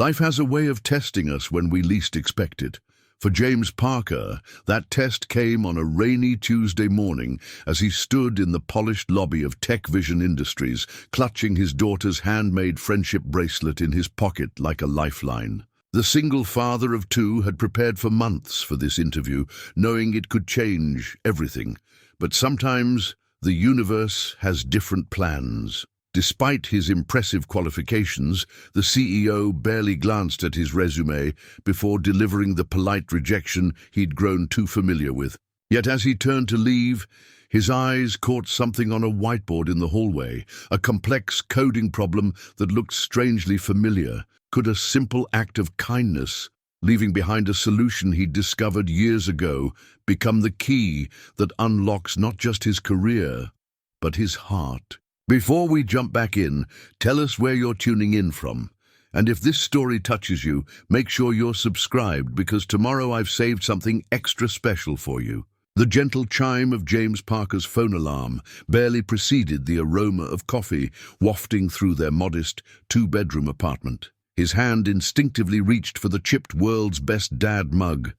Life has a way of testing us when we least expect it. For James Parker, that test came on a rainy Tuesday morning as he stood in the polished lobby of TechVision Industries, clutching his daughter's handmade friendship bracelet in his pocket like a lifeline. The single father of two had prepared for months for this interview, knowing it could change everything. But sometimes the universe has different plans. Despite his impressive qualifications, the CEO barely glanced at his resume before delivering the polite rejection he'd grown too familiar with. Yet as he turned to leave, his eyes caught something on a whiteboard in the hallway, a complex coding problem that looked strangely familiar. Could a simple act of kindness, leaving behind a solution he'd discovered years ago, become the key that unlocks not just his career, but his heart? Before we jump back in, tell us where you're tuning in from. And if this story touches you, make sure you're subscribed, because tomorrow I've saved something extra special for you. The gentle chime of James Parker's phone alarm barely preceded the aroma of coffee wafting through their modest two-bedroom apartment. His hand instinctively reached for the chipped world's best dad mug,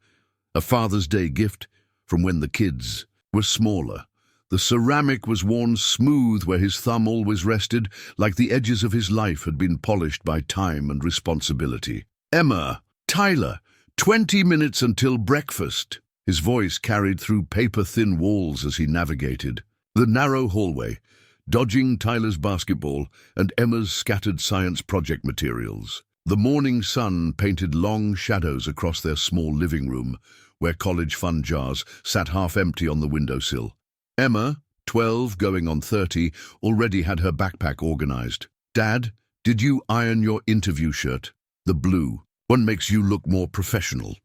a Father's Day gift from when the kids were smaller. The ceramic was worn smooth where his thumb always rested, like the edges of his life had been polished by time and responsibility. "Emma, Tyler, 20 minutes until breakfast." His voice carried through paper-thin walls as he navigated the narrow hallway, dodging Tyler's basketball and Emma's scattered science project materials. The morning sun painted long shadows across their small living room, where college fund jars sat half empty on the windowsill. Emma, 12 going on 30, already had her backpack organized. "Dad, did you iron your interview shirt? The blue one makes you look more professional."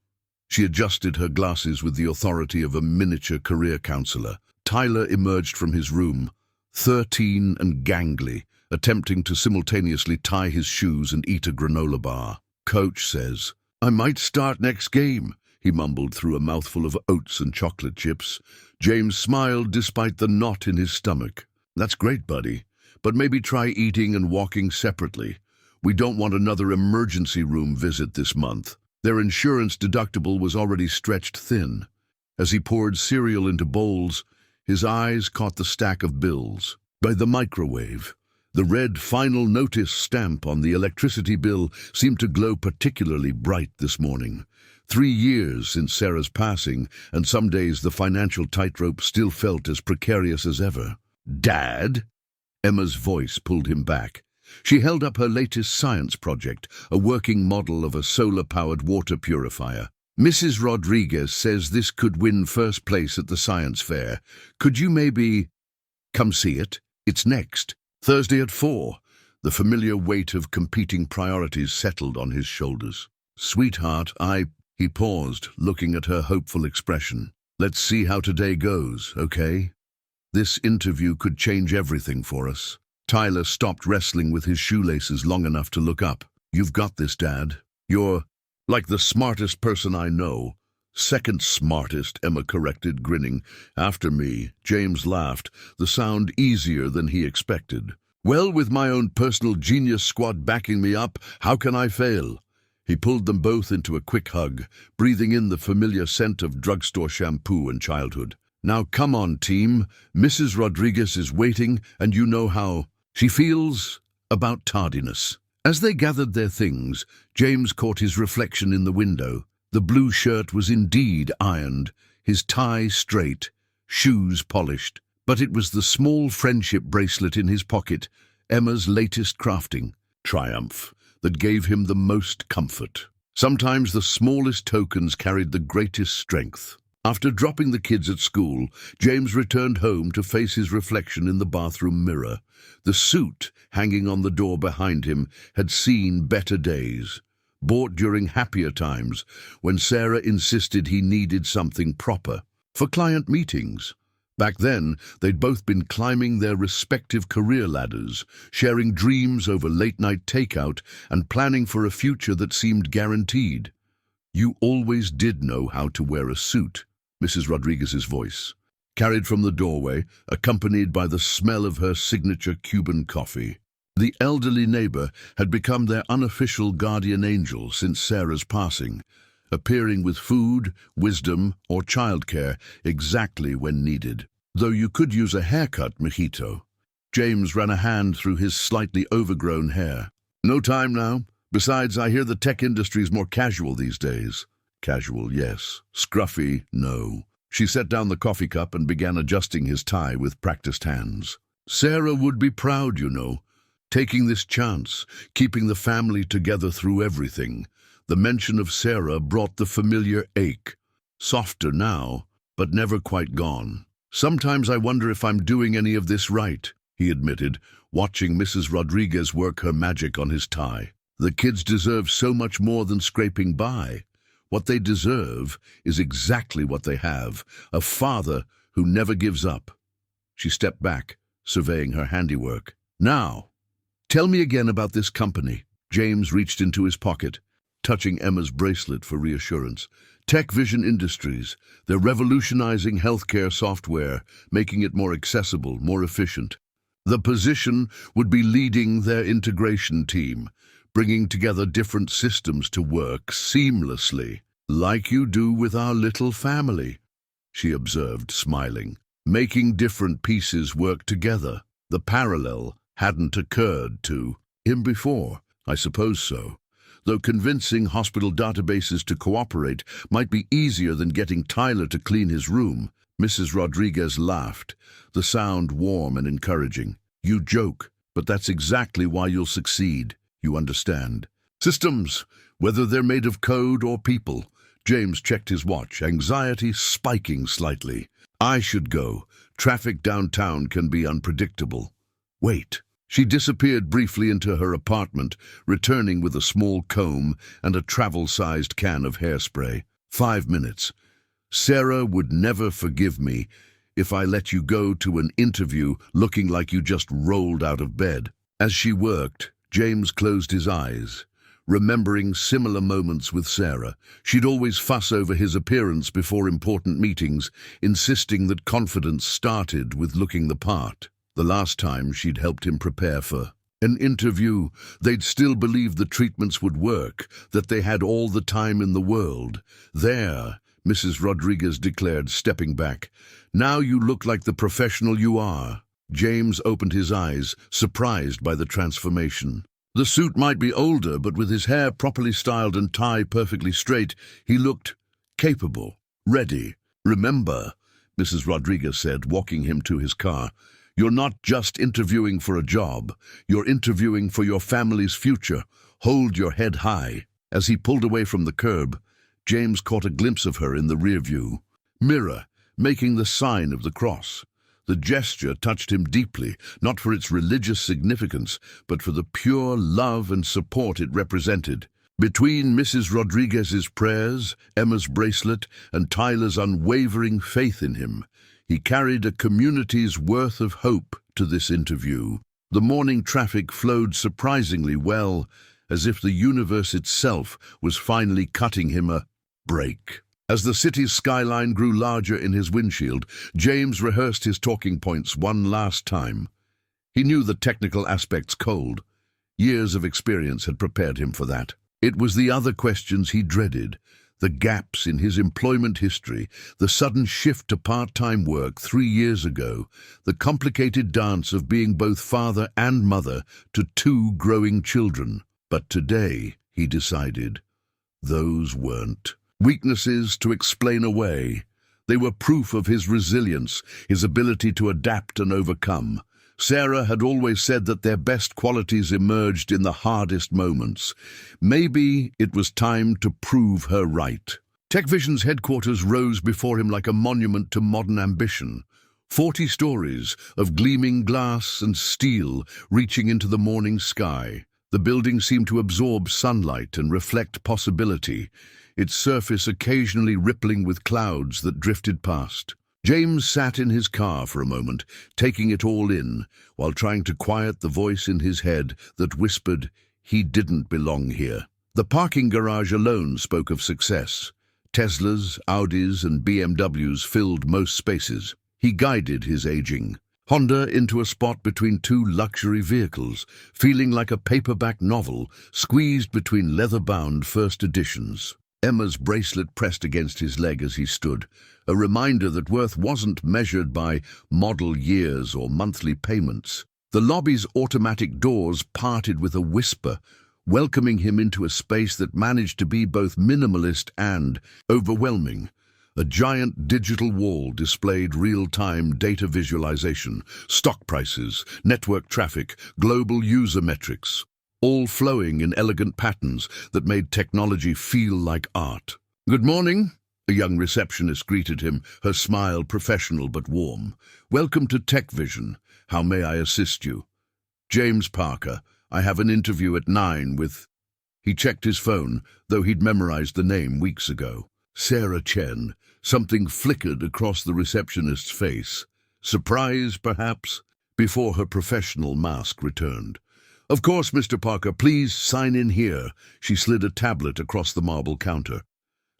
She adjusted her glasses with the authority of a miniature career counselor. Tyler emerged from his room, 13 and gangly, attempting to simultaneously tie his shoes and eat a granola bar. "Coach says I might start next game," he mumbled through a mouthful of oats and chocolate chips. James smiled despite the knot in his stomach. "That's great, buddy, but maybe try eating and walking separately. We don't want another emergency room visit this month." Their insurance deductible was already stretched thin. As he poured cereal into bowls, his eyes caught the stack of bills. By the microwave, the red final notice stamp on the electricity bill seemed to glow particularly bright this morning. 3 years since Sarah's passing, and some days the financial tightrope still felt as precarious as ever. "Dad?" Emma's voice pulled him back. She held up her latest science project, a working model of a solar-powered water purifier. "Mrs. Rodriguez says this could win first place at the science fair. Could you maybe come see it? It's next Thursday at 4. The familiar weight of competing priorities settled on his shoulders. "Sweetheart, He paused, looking at her hopeful expression. "Let's see how today goes, okay? This interview could change everything for us." Tyler stopped wrestling with his shoelaces long enough to look up. "You've got this, Dad. You're like the smartest person I know." "Second smartest," Emma corrected, grinning. "After me." James laughed, the sound easier than he expected. "Well, with my own personal genius squad backing me up, how can I fail?" He pulled them both into a quick hug, breathing in the familiar scent of drugstore shampoo and childhood. "Now come on, team. Mrs. Rodriguez is waiting, and you know how she feels about tardiness." As they gathered their things, James caught his reflection in the window. The blue shirt was indeed ironed, his tie straight, shoes polished. But it was the small friendship bracelet in his pocket, Emma's latest crafting, triumph, that gave him the most comfort. Sometimes the smallest tokens carried the greatest strength. After dropping the kids at school, James returned home to face his reflection in the bathroom mirror. The suit hanging on the door behind him had seen better days, bought during happier times when Sarah insisted he needed something proper for client meetings. Back then, they'd both been climbing their respective career ladders, sharing dreams over late-night takeout and planning for a future that seemed guaranteed. "You always did know how to wear a suit," Mrs. Rodriguez's voice carried from the doorway, accompanied by the smell of her signature Cuban coffee. The elderly neighbor had become their unofficial guardian angel since Sarah's passing, appearing with food, wisdom, or childcare exactly when needed. Though you could use a haircut, mijito. James ran a hand through his slightly overgrown hair. No time now. Besides, I hear the tech industry's more casual these days. Casual, yes. Scruffy, no. She set down the coffee cup and began adjusting his tie with practiced hands. Sarah would be proud, you know. Taking this chance, keeping the family together through everything. The mention of Sarah brought the familiar ache. Softer now, but never quite gone. Sometimes I wonder if I'm doing any of this right, he admitted, watching Mrs. Rodriguez work her magic on his tie. The kids deserve so much more than scraping by. What they deserve is exactly what they have, a father who never gives up. She stepped back, surveying her handiwork. Now, tell me again about this company. James reached into his pocket, touching Emma's bracelet for reassurance. TechVision Industries. They're revolutionizing healthcare software, making it more accessible, more efficient. The position would be leading their integration team, bringing together different systems to work seamlessly, like you do with our little family, she observed, smiling. Making different pieces work together. The parallel hadn't occurred to him before. I suppose so. Though convincing hospital databases to cooperate might be easier than getting Tyler to clean his room. Mrs. Rodriguez laughed, the sound warm and encouraging. You joke, but that's exactly why you'll succeed. You understand. Systems, whether they're made of code or people. James checked his watch, anxiety spiking slightly. I should go. Traffic downtown can be unpredictable. Wait. She disappeared briefly into her apartment, returning with a small comb and a travel-sized can of hairspray. 5 minutes. Sarah would never forgive me if I let you go to an interview looking like you just rolled out of bed. As she worked, James closed his eyes, remembering similar moments with Sarah. She'd always fuss over his appearance before important meetings, insisting that confidence started with looking the part. The last time she'd helped him prepare for an interview, they'd still believed the treatments would work, that they had all the time in the world. There, Mrs. Rodriguez declared, stepping back. Now you look like the professional you are. James opened his eyes, surprised by the transformation. The suit might be older, but with his hair properly styled and tie perfectly straight, he looked capable, ready. Remember, Mrs. Rodriguez said, walking him to his car, you're not just interviewing for a job. You're interviewing for your family's future. Hold your head high. As he pulled away from the curb, James caught a glimpse of her in the rear view mirror, making the sign of the cross. The gesture touched him deeply, not for its religious significance, but for the pure love and support it represented. Between Mrs. Rodriguez's prayers, Emma's bracelet, and Tyler's unwavering faith in him, he carried a community's worth of hope to this interview. The morning traffic flowed surprisingly well, as if the universe itself was finally cutting him a break. As the city's skyline grew larger in his windshield, James rehearsed his talking points one last time. He knew the technical aspects cold. Years of experience had prepared him for that. It was the other questions he dreaded. The gaps in his employment history, the sudden shift to part-time work 3 years ago, the complicated dance of being both father and mother to 2 growing children. But today, he decided, those weren't weaknesses to explain away. They were proof of his resilience, his ability to adapt and overcome. Sarah had always said that their best qualities emerged in the hardest moments. Maybe it was time to prove her right. TechVision's headquarters rose before him like a monument to modern ambition. 40 stories of gleaming glass and steel reaching into the morning sky. The building seemed to absorb sunlight and reflect possibility, its surface occasionally rippling with clouds that drifted past. James sat in his car for a moment, taking it all in, while trying to quiet the voice in his head that whispered he didn't belong here. The parking garage alone spoke of success. Teslas, Audis, and BMWs filled most spaces. He guided his aging Honda into a spot between two luxury vehicles, feeling like a paperback novel squeezed between leather-bound first editions. Emma's bracelet pressed against his leg as he stood, a reminder that worth wasn't measured by model years or monthly payments. The lobby's automatic doors parted with a whisper, welcoming him into a space that managed to be both minimalist and overwhelming. A giant digital wall displayed real-time data visualization, stock prices, network traffic, global user metrics, all flowing in elegant patterns that made technology feel like art. "Good morning," a young receptionist greeted him, her smile professional but warm. "Welcome to TechVision. How may I assist you?" "James Parker. I have an interview at 9 with..." He checked his phone, though he'd memorized the name weeks ago. "Sarah Chen." Something flickered across the receptionist's face. Surprise, perhaps, before her professional mask returned. "Of course, Mr. Parker, please sign in here." She slid a tablet across the marble counter.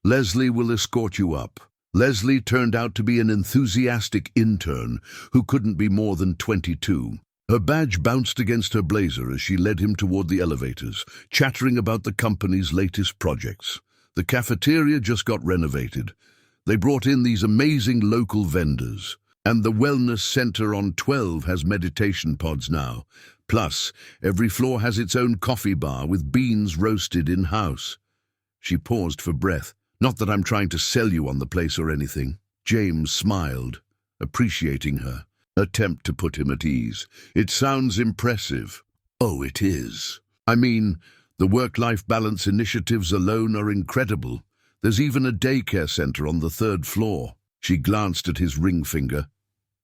"Leslie will escort you up." Leslie turned out to be an enthusiastic intern who couldn't be more than 22. Her badge bounced against her blazer as she led him toward the elevators, chattering about the company's latest projects. The cafeteria just got renovated. They brought in these amazing local vendors. And the wellness center on 12 has meditation pods now. Plus, every floor has its own coffee bar with beans roasted in-house. She paused for breath. "Not that I'm trying to sell you on the place or anything." James smiled, appreciating her attempt to put him at ease. "It sounds impressive." "Oh, it is. I mean, the work-life balance initiatives alone are incredible. There's even a daycare center on the 3rd floor. She glanced at his ring finger,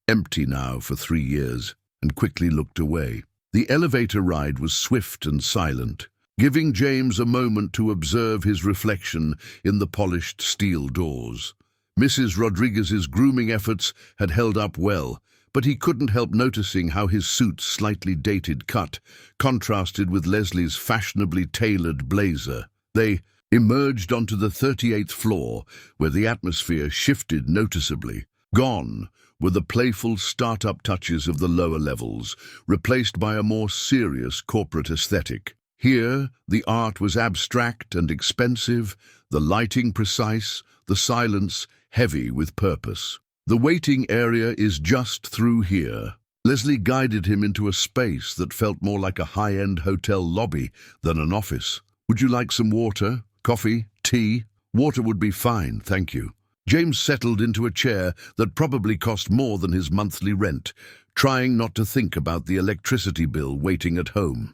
empty now for 3 years, and quickly looked away. The elevator ride was swift and silent, giving James a moment to observe his reflection in the polished steel doors. Mrs. Rodriguez's grooming efforts had held up well, but he couldn't help noticing how his suit's slightly dated cut contrasted with Leslie's fashionably tailored blazer. They emerged onto the 38th floor, where the atmosphere shifted noticeably. Gone were the playful start-up touches of the lower levels, replaced by a more serious corporate aesthetic. Here, the art was abstract and expensive, the lighting precise, the silence heavy with purpose. "The waiting area is just through here." Leslie guided him into a space that felt more like a high-end hotel lobby than an office. "Would you like some water? Coffee? Tea?" "Water would be fine, thank you." James settled into a chair that probably cost more than his monthly rent, trying not to think about the electricity bill waiting at home.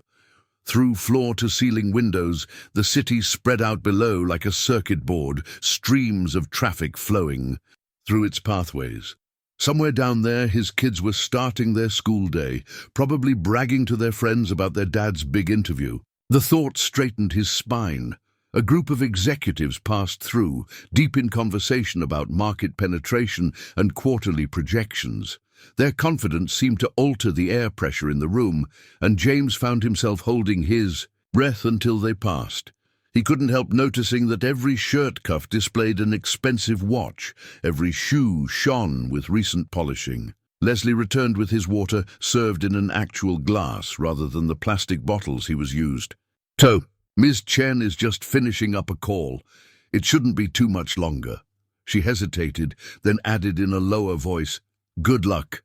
Through floor-to-ceiling windows, the city spread out below like a circuit board, streams of traffic flowing through its pathways. Somewhere down there, his kids were starting their school day, probably bragging to their friends about their dad's big interview. The thought straightened his spine. A group of executives passed through, deep in conversation about market penetration and quarterly projections. Their confidence seemed to alter the air pressure in the room, and James found himself holding his breath until they passed. He couldn't help noticing that every shirt cuff displayed an expensive watch, every shoe shone with recent polishing. Leslie returned with his water, served in an actual glass rather than the plastic bottles he was used. "So, Ms. Chen is just finishing up a call. It shouldn't be too much longer." She hesitated, then added in a lower voice, "Good luck.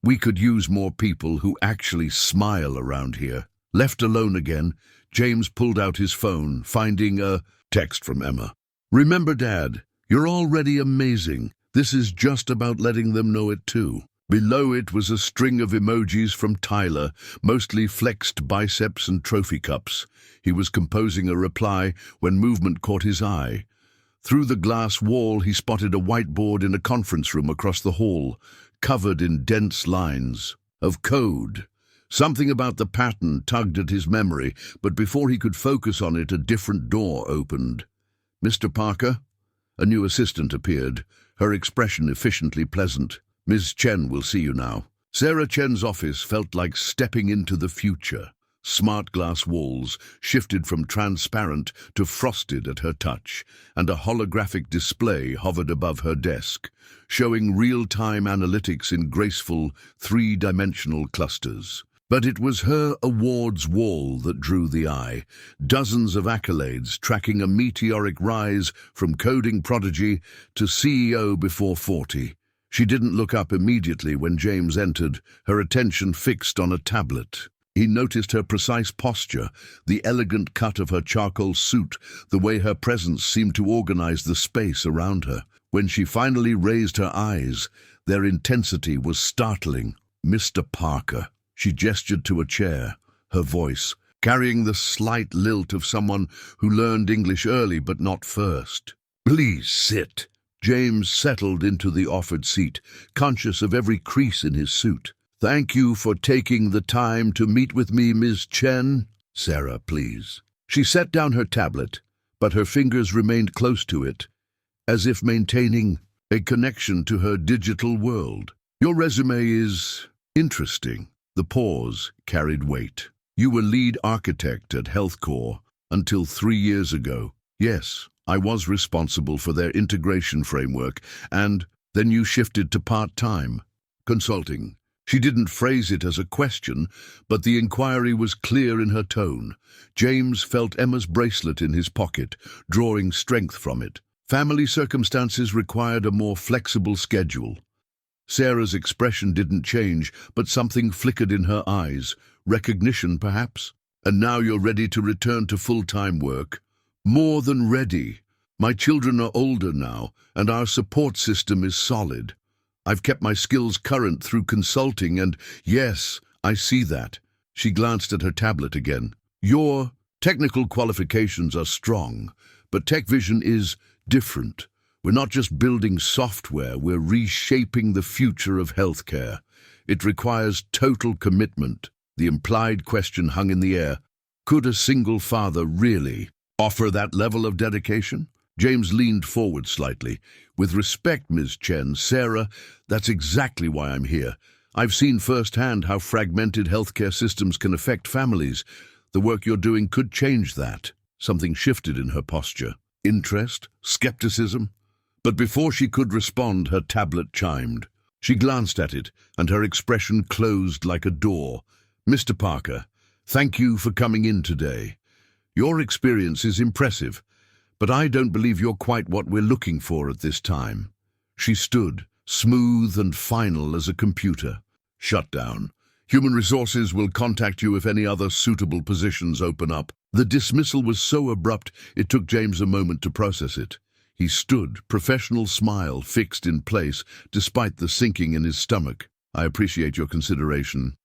We could use more people who actually smile around here." Left alone again, James pulled out his phone, finding a text from Emma. "Remember, Dad, you're already amazing. This is just about letting them know it too." Below it was a string of emojis from Tyler, mostly flexed biceps and trophy cups. He was composing a reply when movement caught his eye. Through the glass wall, he spotted a whiteboard in a conference room across the hall, covered in dense lines of code. Something about the pattern tugged at his memory, but before he could focus on it, a different door opened. "Mr. Parker?" A new assistant appeared, her expression efficiently pleasant. "Ms. Chen will see you now." Sarah Chen's office felt like stepping into the future. Smart glass walls shifted from transparent to frosted at her touch, and a holographic display hovered above her desk, showing real-time analytics in graceful, three-dimensional clusters. But it was her awards wall that drew the eye, dozens of accolades tracking a meteoric rise from coding prodigy to CEO before 40. She didn't look up immediately when James entered, her attention fixed on a tablet. He noticed her precise posture, the elegant cut of her charcoal suit, the way her presence seemed to organize the space around her. When she finally raised her eyes, their intensity was startling. "Mr. Parker." She gestured to a chair, her voice carrying the slight lilt of someone who learned English early but not first. "Please sit." James settled into the offered seat, conscious of every crease in his suit. "Thank you for taking the time to meet with me, Ms. Chen." "Sarah, please." She set down her tablet, but her fingers remained close to it, as if maintaining a connection to her digital world. "Your resume is interesting." The pause carried weight. "You were lead architect at HealthCore until 3 years ago." "Yes, I was responsible for their integration framework, and then you shifted to part-time consulting." She didn't phrase it as a question, but the inquiry was clear in her tone. James felt Emma's bracelet in his pocket, drawing strength from it. Family circumstances required a more flexible schedule. Sarah's expression didn't change, but something flickered in her eyes. Recognition, perhaps? "And now you're ready to return to full-time work?" "More than ready. My children are older now, and our support system is solid. I've kept my skills current through consulting, and yes, I see that." She glanced at her tablet again. "Your technical qualifications are strong, but TechVision is different. We're not just building software, we're reshaping the future of healthcare. It requires total commitment." The implied question hung in the air. Could a single father really offer that level of dedication? James leaned forward slightly. "With respect, Ms. Chen, Sarah, that's exactly why I'm here. I've seen firsthand how fragmented healthcare systems can affect families. The work you're doing could change that." Something shifted in her posture. Interest? Skepticism? But before she could respond, her tablet chimed. She glanced at it, and her expression closed like a door. "Mr. Parker, thank you for coming in today. Your experience is impressive, but I don't believe you're quite what we're looking for at this time." She stood, smooth and final as a computer. "Shut down. Human Resources will contact you if any other suitable positions open up." The dismissal was so abrupt, it took James a moment to process it. He stood, professional smile fixed in place, despite the sinking in his stomach. "I appreciate your consideration."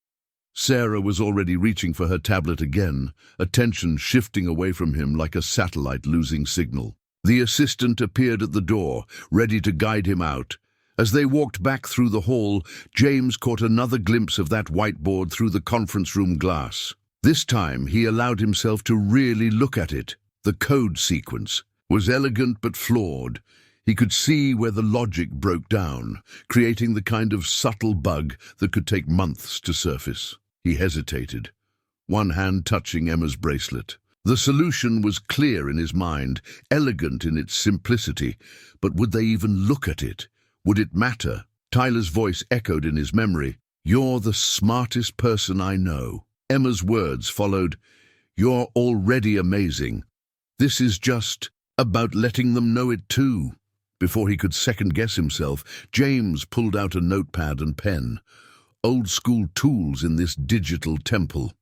Sarah was already reaching for her tablet again, attention shifting away from him like a satellite losing signal. The assistant appeared at the door, ready to guide him out. As they walked back through the hall, James caught another glimpse of that whiteboard through the conference room glass. This time he allowed himself to really look at it. The code sequence was elegant but flawed. He could see where the logic broke down, creating the kind of subtle bug that could take months to surface. He hesitated, one hand touching Emma's bracelet. The solution was clear in his mind, elegant in its simplicity, but would they even look at it? Would it matter? Tyler's voice echoed in his memory. "You're the smartest person I know." Emma's words followed, "You're already amazing. This is just about letting them know it too." Before he could second-guess himself, James pulled out a notepad and pen. Old-school tools in this digital temple.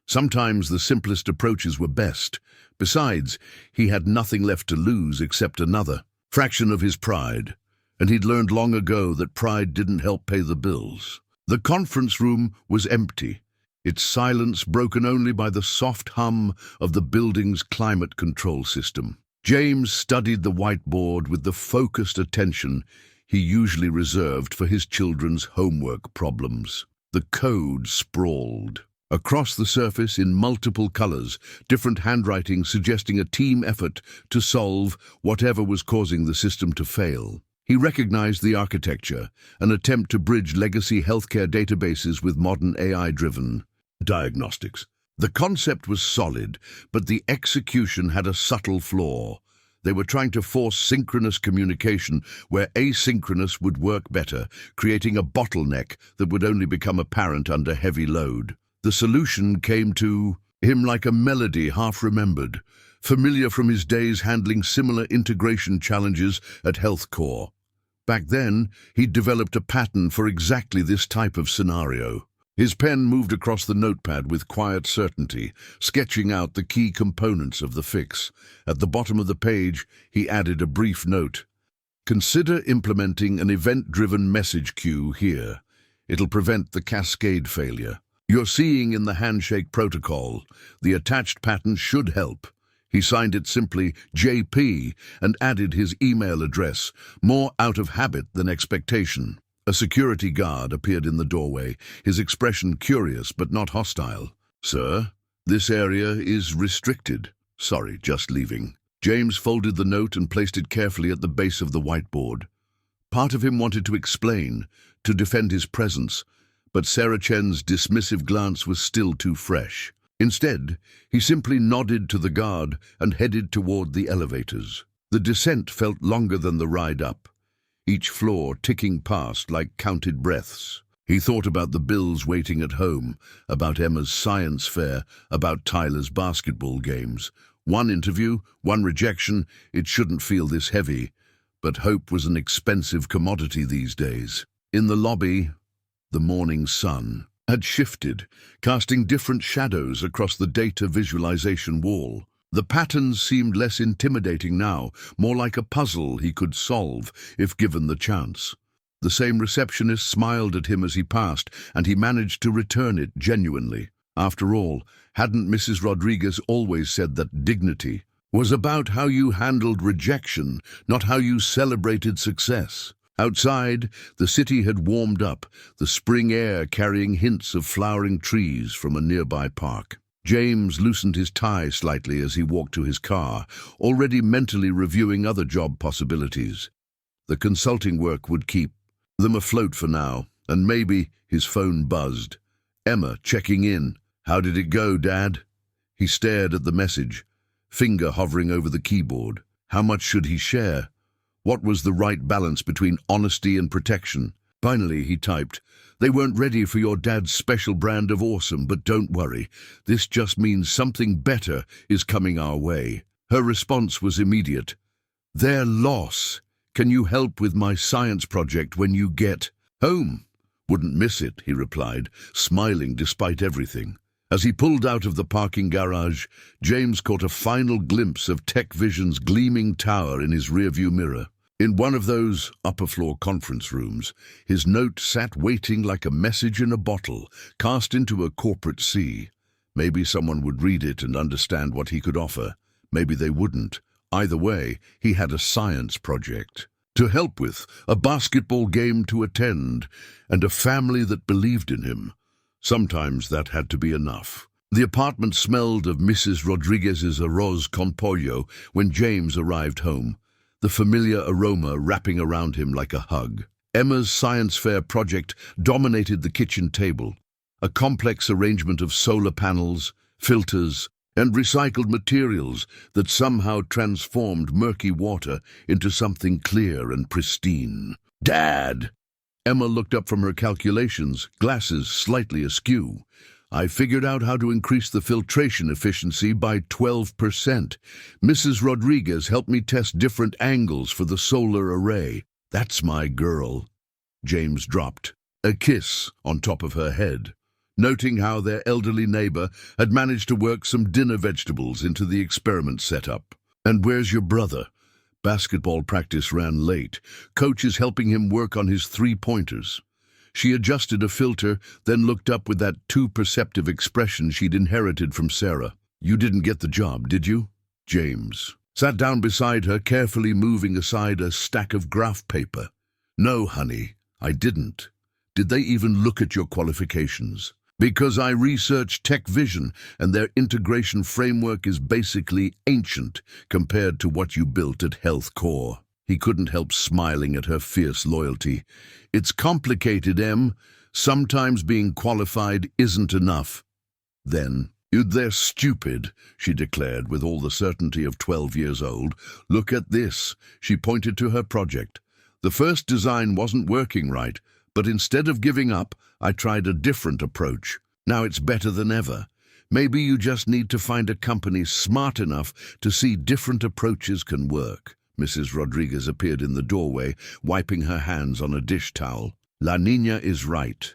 Sometimes the simplest approaches were best. Besides, he had nothing left to lose except another fraction of his pride, and he'd learned long ago that pride didn't help pay the bills. The conference room was empty, its silence broken only by the soft hum of the building's climate control system. James studied the whiteboard with the focused attention he usually reserved for his children's homework problems. The code sprawled across the surface in multiple colors, different handwriting suggesting a team effort to solve whatever was causing the system to fail. He recognized the architecture, an attempt to bridge legacy healthcare databases with modern AI-driven diagnostics. The concept was solid, but the execution had a subtle flaw. They were trying to force synchronous communication where asynchronous would work better, creating a bottleneck that would only become apparent under heavy load. The solution came to him like a melody half remembered, familiar from his days handling similar integration challenges at HealthCore. Back then, he'd developed a pattern for exactly this type of scenario. His pen moved across the notepad with quiet certainty, sketching out the key components of the fix. At the bottom of the page, he added a brief note. Consider implementing an event-driven message queue here. It'll prevent the cascade failure you're seeing in the handshake protocol. The attached pattern should help. He signed it simply JP and added his email address, more out of habit than expectation. A security guard appeared in the doorway, his expression curious but not hostile. "Sir, this area is restricted." "Sorry, just leaving." James folded the note and placed it carefully at the base of the whiteboard. Part of him wanted to explain, to defend his presence, but Sarah Chen's dismissive glance was still too fresh. Instead, he simply nodded to the guard and headed toward the elevators. The descent felt longer than the ride up, each floor ticking past like counted breaths. He thought about the bills waiting at home, about Emma's science fair, about Tyler's basketball games. One interview, one rejection, it shouldn't feel this heavy. But hope was an expensive commodity these days. In the lobby, the morning sun had shifted, casting different shadows across the data visualization wall. The patterns seemed less intimidating now, more like a puzzle he could solve if given the chance. The same receptionist smiled at him as he passed, and he managed to return it genuinely. After all, hadn't Mrs. Rodriguez always said that dignity was about how you handled rejection, not how you celebrated success? Outside, the city had warmed up, the spring air carrying hints of flowering trees from a nearby park. James loosened his tie slightly as he walked to his car, already mentally reviewing other job possibilities. The consulting work would keep them afloat for now, and maybe his phone buzzed. Emma checking in. "How did it go, Dad?" He stared at the message, finger hovering over the keyboard. How much should he share? What was the right balance between honesty and protection? Finally, he typed, "They weren't ready for your dad's special brand of awesome, but don't worry. This just means something better is coming our way." Her response was immediate. "Their loss. Can you help with my science project when you get home?" "Wouldn't miss it," he replied, smiling despite everything. As he pulled out of the parking garage, James caught a final glimpse of TechVision's gleaming tower in his rearview mirror. In one of those upper-floor conference rooms, his note sat waiting like a message in a bottle, cast into a corporate sea. Maybe someone would read it and understand what he could offer. Maybe they wouldn't. Either way, he had a science project to help with, a basketball game to attend, and a family that believed in him. Sometimes that had to be enough. The apartment smelled of Mrs. Rodriguez's arroz con pollo when James arrived home, the familiar aroma wrapping around him like a hug. Emma's science fair project dominated the kitchen table, a complex arrangement of solar panels, filters, and recycled materials that somehow transformed murky water into something clear and pristine. "Dad!" Emma looked up from her calculations, glasses slightly askew. "I figured out how to increase the filtration efficiency by 12%. Mrs. Rodriguez helped me test different angles for the solar array. That's my girl." James dropped a kiss on top of her head, noting how their elderly neighbor had managed to work some dinner vegetables into the experiment setup. "And where's your brother?" Basketball practice ran late. Coach is helping him work on his three-pointers. She adjusted a filter, then looked up with that too-perceptive expression she'd inherited from Sarah. "You didn't get the job, did you?" James sat down beside her, carefully moving aside a stack of graph paper. "No, honey, I didn't. Did they even look at your qualifications?" "Because I researched TechVision, and their integration framework is basically ancient compared to what you built at HealthCore." He couldn't help smiling at her fierce loyalty. "It's complicated, Em. Sometimes being qualified isn't enough." "Then, They're stupid, she declared with all the certainty of 12 years old. Look at this. She pointed to her project. The first design wasn't working right, but instead of giving up, I tried a different approach. Now it's better than ever. Maybe you just need to find a company smart enough to see different approaches can work. Mrs. Rodriguez appeared in the doorway, wiping her hands on a dish towel. La Niña is right.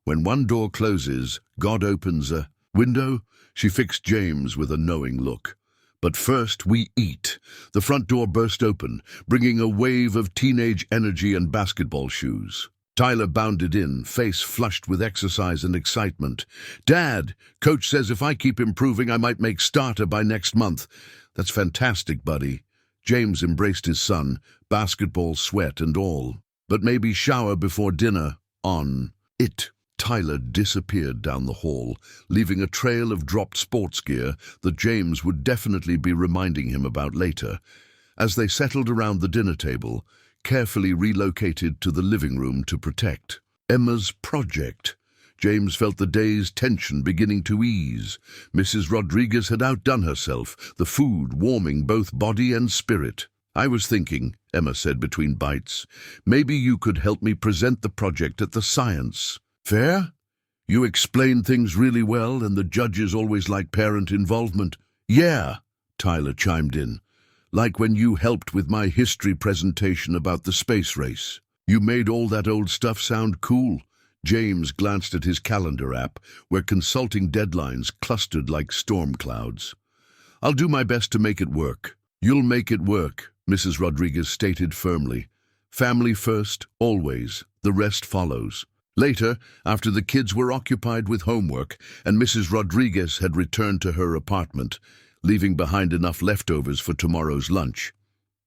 When one door closes, God opens a window. She fixed James with a knowing look. But first we eat. The front door burst open, bringing a wave of teenage energy and basketball shoes. Tyler bounded in, face flushed with exercise and excitement. Dad, Coach says if I keep improving, I might make starter by next month. That's fantastic, buddy. James embraced his son, basketball sweat and all. But maybe shower before dinner. On it. Tyler disappeared down the hall, leaving a trail of dropped sports gear that James would definitely be reminding him about later. As they settled around the dinner table, carefully relocated to the living room to protect Emma's project, James felt the day's tension beginning to ease. Mrs. Rodriguez had outdone herself, the food warming both body and spirit. I was thinking, Emma said between bites, maybe you could help me present the project at the science. Fair? You explain things really well and the judges always like parent involvement. Yeah, Tyler chimed in. Like when you helped with my history presentation about the space race. You made all that old stuff sound cool. James glanced at his calendar app, where consulting deadlines clustered like storm clouds. I'll do my best to make it work. You'll make it work, Mrs. Rodriguez stated firmly. Family first, always. The rest follows. Later, after the kids were occupied with homework and Mrs. Rodriguez had returned to her apartment, leaving behind enough leftovers for tomorrow's lunch,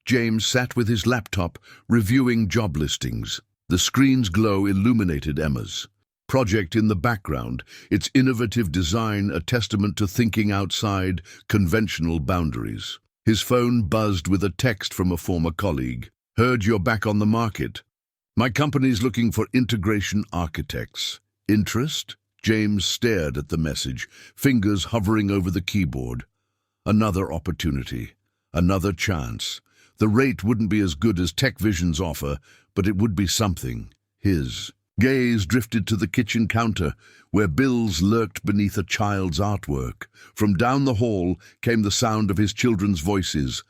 James sat with his laptop, reviewing job listings. The screen's glow illuminated Emma's project in the background, its innovative design a testament to thinking outside conventional boundaries. His phone buzzed with a text from a former colleague. Heard you're back on the market. My company's looking for integration architects. Interest? James stared at the message, fingers hovering over the keyboard. Another opportunity. Another chance. The rate wouldn't be as good as TechVision's offer, but it would be something. His gaze drifted to the kitchen counter, where bills lurked beneath a child's artwork. From down the hall came the sound of his children's voices.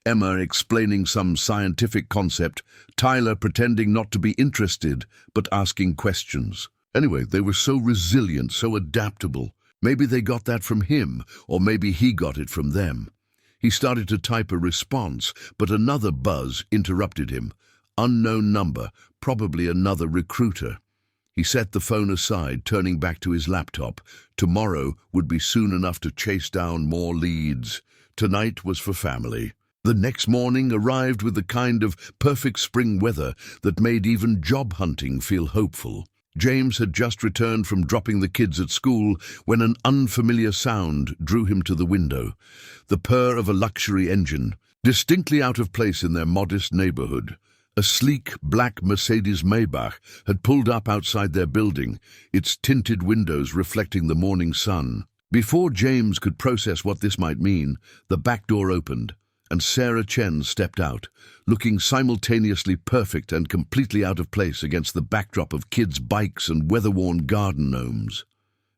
Emma explaining some scientific concept, Tyler pretending not to be interested, but asking questions. Anyway, they were so resilient, so adaptable. Maybe they got that from him, or maybe he got it from them. He started to type a response, but another buzz interrupted him. Unknown number, probably another recruiter. He set the phone aside, turning back to his laptop. Tomorrow would be soon enough to chase down more leads. Tonight was for family. The next morning arrived with the kind of perfect spring weather that made even job hunting feel hopeful. James had just returned from dropping the kids at school when an unfamiliar sound drew him to the window. The purr of a luxury engine, distinctly out of place in their modest neighborhood. A sleek black Mercedes Maybach had pulled up outside their building, its tinted windows reflecting the morning sun. Before James could process what this might mean, the back door opened, and Sarah Chen stepped out, looking simultaneously perfect and completely out of place against the backdrop of kids' bikes and weather-worn garden gnomes.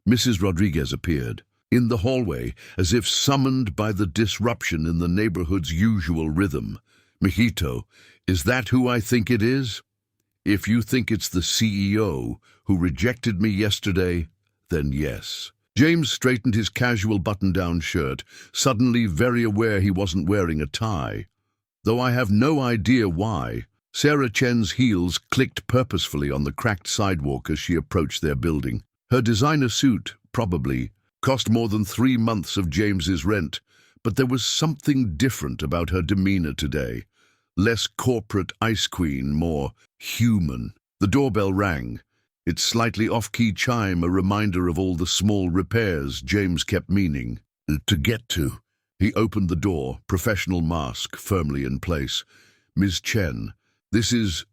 Mrs. Rodriguez appeared, in the hallway, as if summoned by the disruption in the neighborhood's usual rhythm. Mijito, is that who I think it is? If you think it's the CEO who rejected me yesterday, then yes. James straightened his casual button-down shirt, suddenly very aware he wasn't wearing a tie. Though I have no idea why. Sarah Chen's heels clicked purposefully on the cracked sidewalk as she approached their building. Her designer suit, probably, cost more than 3 months of James's rent, but there was something different about her demeanor today. Less corporate ice queen, more human. The doorbell rang. Its slightly off-key chime a reminder of all the small repairs James kept meaning to get to. He opened the door, professional mask firmly in place. Ms. Chen, this is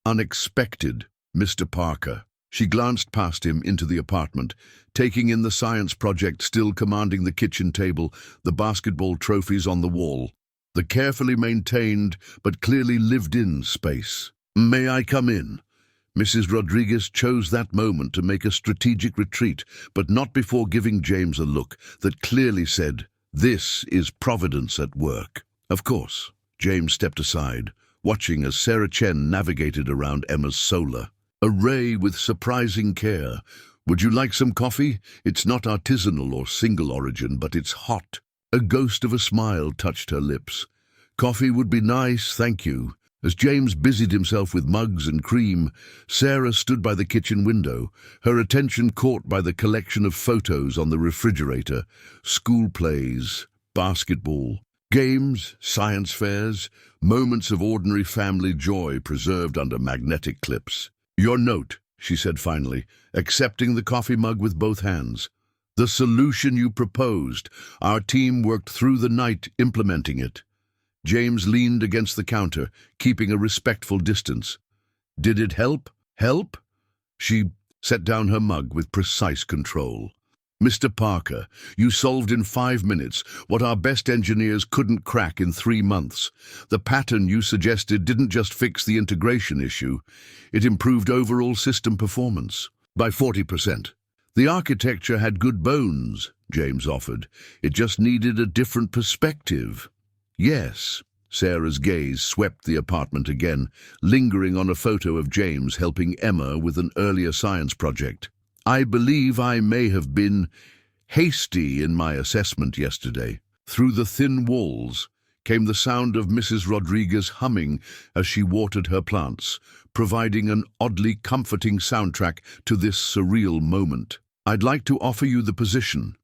unexpected, Mr. Parker. She glanced past him into the apartment, taking in the science project still commanding the kitchen table, the basketball trophies on the wall, the carefully maintained but clearly lived-in space. "May I come in?" Mrs. Rodriguez chose that moment to make a strategic retreat, but not before giving James a look that clearly said, "This is Providence at work." Of course. James stepped aside, watching as Sarah Chen navigated around Emma's solar array with surprising care. "Would you like some coffee? It's not artisanal or single origin, but it's hot." A ghost of a smile touched her lips. "Coffee would be nice, thank you." As James busied himself with mugs and cream, Sarah stood by the kitchen window, her attention caught by the collection of photos on the refrigerator: school plays, basketball, games, science fairs, moments of ordinary family joy preserved under magnetic clips. "Your note," she said finally, accepting the coffee mug with both hands. "The solution you proposed. Our team worked through the night implementing it." James leaned against the counter, keeping a respectful distance. "Did it help?" "Help?" She set down her mug with precise control. "Mr. Parker, you solved in 5 minutes what our best engineers couldn't crack in 3 months. The pattern you suggested didn't just fix the integration issue, it improved overall system performance by 40%. The architecture had good bones," James offered. "It just needed a different perspective." "Yes." Sarah's gaze swept the apartment again, lingering on a photo of James helping Emma with an earlier science project. "I believe I may have been hasty in my assessment yesterday." Through the thin walls came the sound of Mrs. Rodriguez humming as she watered her plants, providing an oddly comforting soundtrack to this surreal moment. "I'd like to offer you the position,"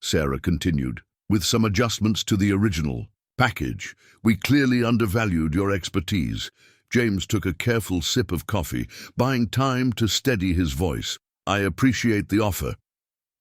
Sarah continued, "with some adjustments to the original package. We clearly undervalued your expertise." James took a careful sip of coffee, buying time to steady his voice. "I appreciate the offer,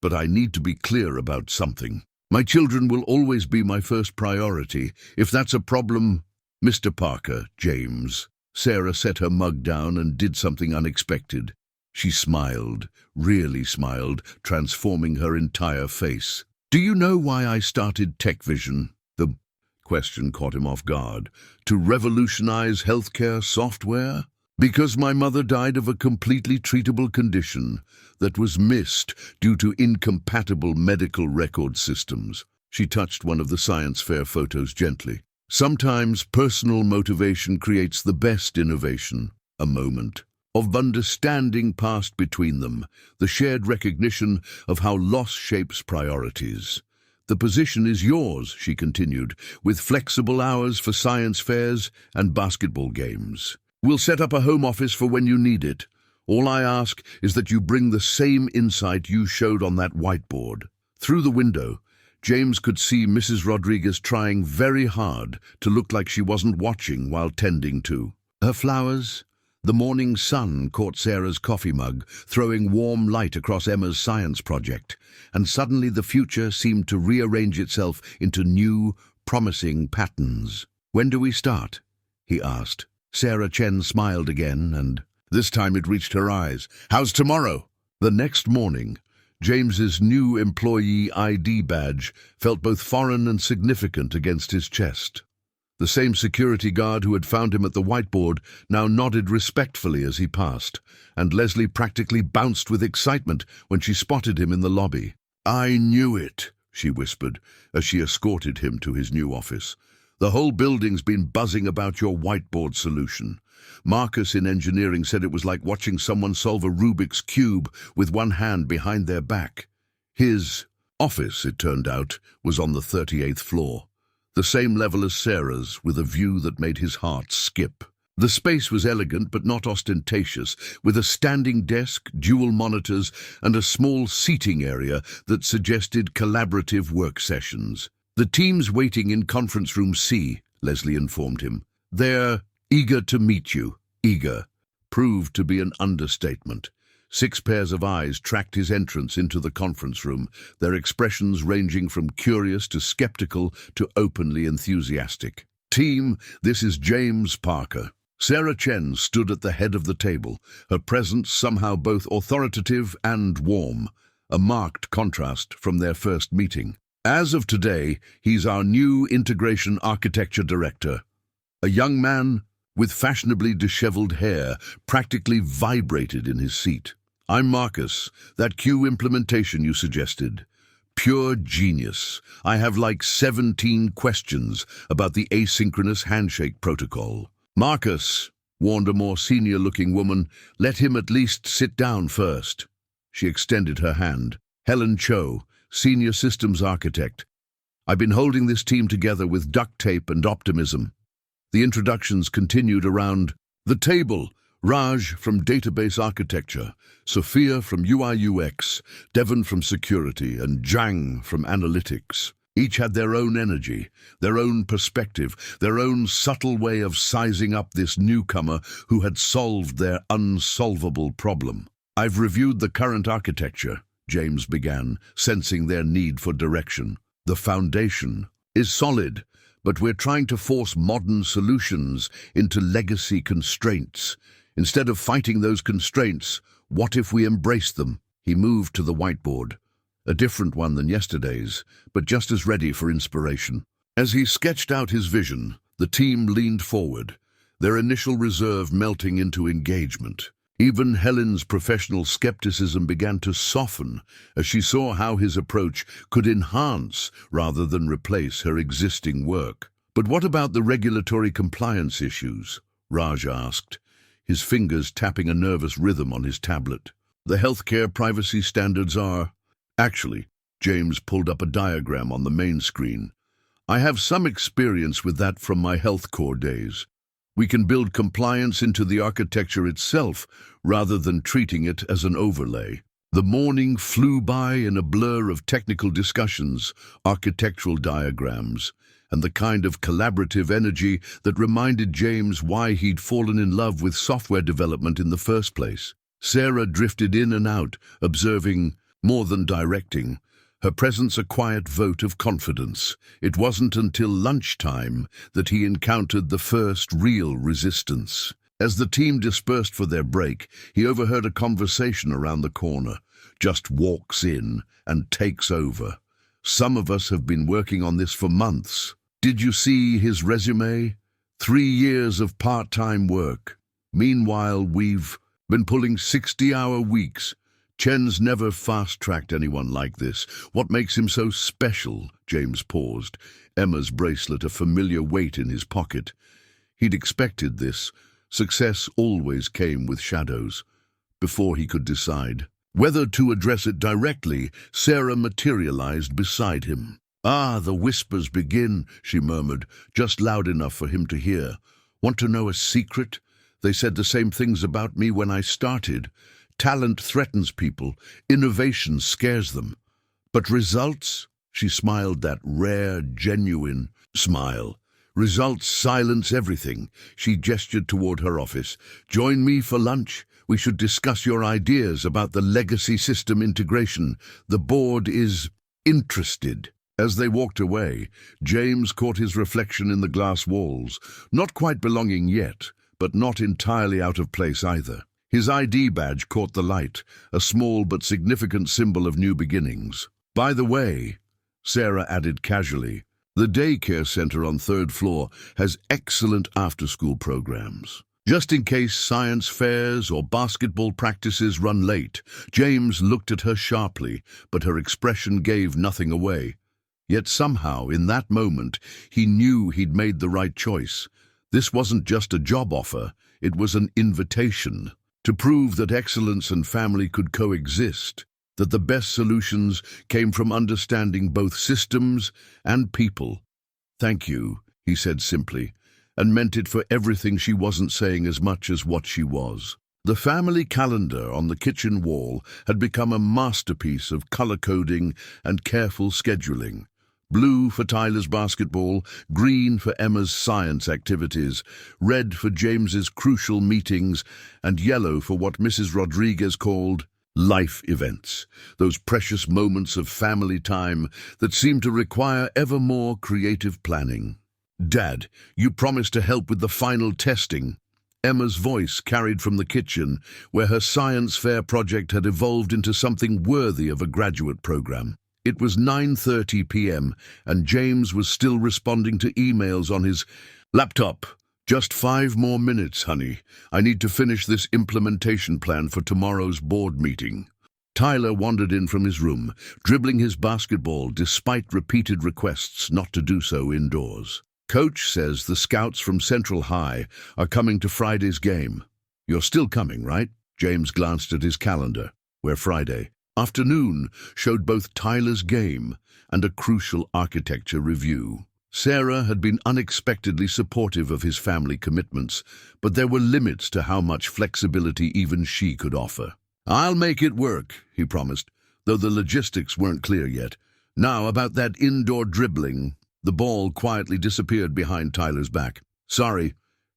but I need to be clear about something. My children will always be my first priority. If that's a problem..." "Mr. Parker, James." Sarah set her mug down and did something unexpected. She smiled, really smiled, transforming her entire face. "Do you know why I started TechVision?" The question caught him off guard. "To revolutionize healthcare software?" "Because my mother died of a completely treatable condition that was missed due to incompatible medical record systems." She touched one of the science fair photos gently. "Sometimes personal motivation creates the best innovation." A moment of understanding passed between them, the shared recognition of how loss shapes priorities. "The position is yours," she continued, "with flexible hours for science fairs and basketball games. We'll set up a home office for when you need it. All I ask is that you bring the same insight you showed on that whiteboard." Through the window, James could see Mrs. Rodriguez trying very hard to look like she wasn't watching while tending to her flowers. The morning sun caught Sarah's coffee mug, throwing warm light across Emma's science project, and suddenly the future seemed to rearrange itself into new, promising patterns. "When do we start?" he asked. Sarah Chen smiled again, and this time it reached her eyes. "How's tomorrow?" The next morning, James's new employee ID badge felt both foreign and significant against his chest. The same security guard who had found him at the whiteboard now nodded respectfully as he passed, and Leslie practically bounced with excitement when she spotted him in the lobby. "I knew it," she whispered as she escorted him to his new office. "The whole building's been buzzing about your whiteboard solution. Marcus in engineering said it was like watching someone solve a Rubik's Cube with one hand behind their back." His office, it turned out, was on the 38th floor, the same level as Sarah's, with a view that made his heart skip. The space was elegant but not ostentatious, with a standing desk, dual monitors, and a small seating area that suggested collaborative work sessions. "The team's waiting in conference room C," Leslie informed him. "They're eager to meet you." Eager proved to be an understatement. 6 pairs of eyes tracked his entrance into the conference room, their expressions ranging from curious to skeptical to openly enthusiastic. "Team, this is James Parker." Sarah Chen stood at the head of the table, her presence somehow both authoritative and warm, a marked contrast from their first meeting. As of today, he's our new Integration Architecture Director. A young man with fashionably disheveled hair practically vibrated in his seat. I'm Marcus, that Q implementation you suggested. Pure genius. I have like 17 questions about the asynchronous handshake protocol. Marcus, warned a more senior-looking woman, let him at least sit down first. She extended her hand. Helen Cho, Senior Systems Architect. I've been holding this team together with duct tape and optimism. The introductions continued around the table. Raj from Database Architecture, Sophia from UI/UX, Devon from Security, and Zhang from Analytics. Each had their own energy, their own perspective, their own subtle way of sizing up this newcomer who had solved their unsolvable problem. I've reviewed the current architecture, James began, sensing their need for direction. The foundation is solid, but we're trying to force modern solutions into legacy constraints. Instead of fighting those constraints, what if we embrace them? He moved to the whiteboard, a different one than yesterday's, but just as ready for inspiration. As he sketched out his vision, the team leaned forward, their initial reserve melting into engagement. Even Helen's professional skepticism began to soften as she saw how his approach could enhance rather than replace her existing work. But what about the regulatory compliance issues? Raj asked, his fingers tapping a nervous rhythm on his tablet. The healthcare privacy standards are... Actually, James pulled up a diagram on the main screen. I have some experience with that from my health core days. We can build compliance into the architecture itself rather than treating it as an overlay. The morning flew by in a blur of technical discussions, architectural diagrams, and the kind of collaborative energy that reminded James why he'd fallen in love with software development in the first place. Sarah drifted in and out, observing, more than directing, her presence a quiet vote of confidence. It wasn't until lunchtime that he encountered the first real resistance. As the team dispersed for their break, he overheard a conversation around the corner. Just walks in and takes over. Some of us have been working on this for months. Did you see his resume? 3 years of part-time work. Meanwhile, we've been pulling 60-hour weeks. Chen's never fast-tracked anyone like this. What makes him so special? James paused, Emma's bracelet a familiar weight in his pocket. He'd expected this. Success always came with shadows. Before he could decide whether to address it directly, Sarah materialized beside him. Ah, the whispers begin, she murmured, just loud enough for him to hear. Want to know a secret? They said the same things about me when I started. Talent threatens people, innovation scares them. But results? She smiled that rare, genuine smile. Results silence everything. She gestured toward her office. Join me for lunch. We should discuss your ideas about the legacy system integration. The board is interested. As they walked away, James caught his reflection in the glass walls, not quite belonging yet, but not entirely out of place either. His ID badge caught the light, a small but significant symbol of new beginnings. By the way, Sarah added casually, the daycare center on 3rd floor has excellent after-school programs. Just in case science fairs or basketball practices run late, James looked at her sharply, but her expression gave nothing away. Yet somehow, in that moment, he knew he'd made the right choice. This wasn't just a job offer, it was an invitation to prove that excellence and family could coexist, that the best solutions came from understanding both systems and people. Thank you, he said simply, and meant it for everything she wasn't saying as much as what she was. The family calendar on the kitchen wall had become a masterpiece of color coding and careful scheduling. Blue for Tyler's basketball, green for Emma's science activities, red for James's crucial meetings, and yellow for what Mrs. Rodriguez called life events, those precious moments of family time that seemed to require ever more creative planning. Dad, you promised to help with the final testing. Emma's voice carried from the kitchen, where her science fair project had evolved into something worthy of a graduate program. It was 9:30 p.m., and James was still responding to emails on his laptop. "Just 5 more minutes, honey. I need to finish this implementation plan for tomorrow's board meeting." Tyler wandered in from his room, dribbling his basketball despite repeated requests not to do so indoors. "Coach says the scouts from Central High are coming to Friday's game. You're still coming, right?" James glanced at his calendar, where Friday afternoon showed both Tyler's game and a crucial architecture review. Sarah had been unexpectedly supportive of his family commitments, but there were limits to how much flexibility even she could offer. "I'll make it work," he promised, though the logistics weren't clear yet. "Now, about that indoor dribbling." The ball quietly disappeared behind Tyler's back. "Sorry.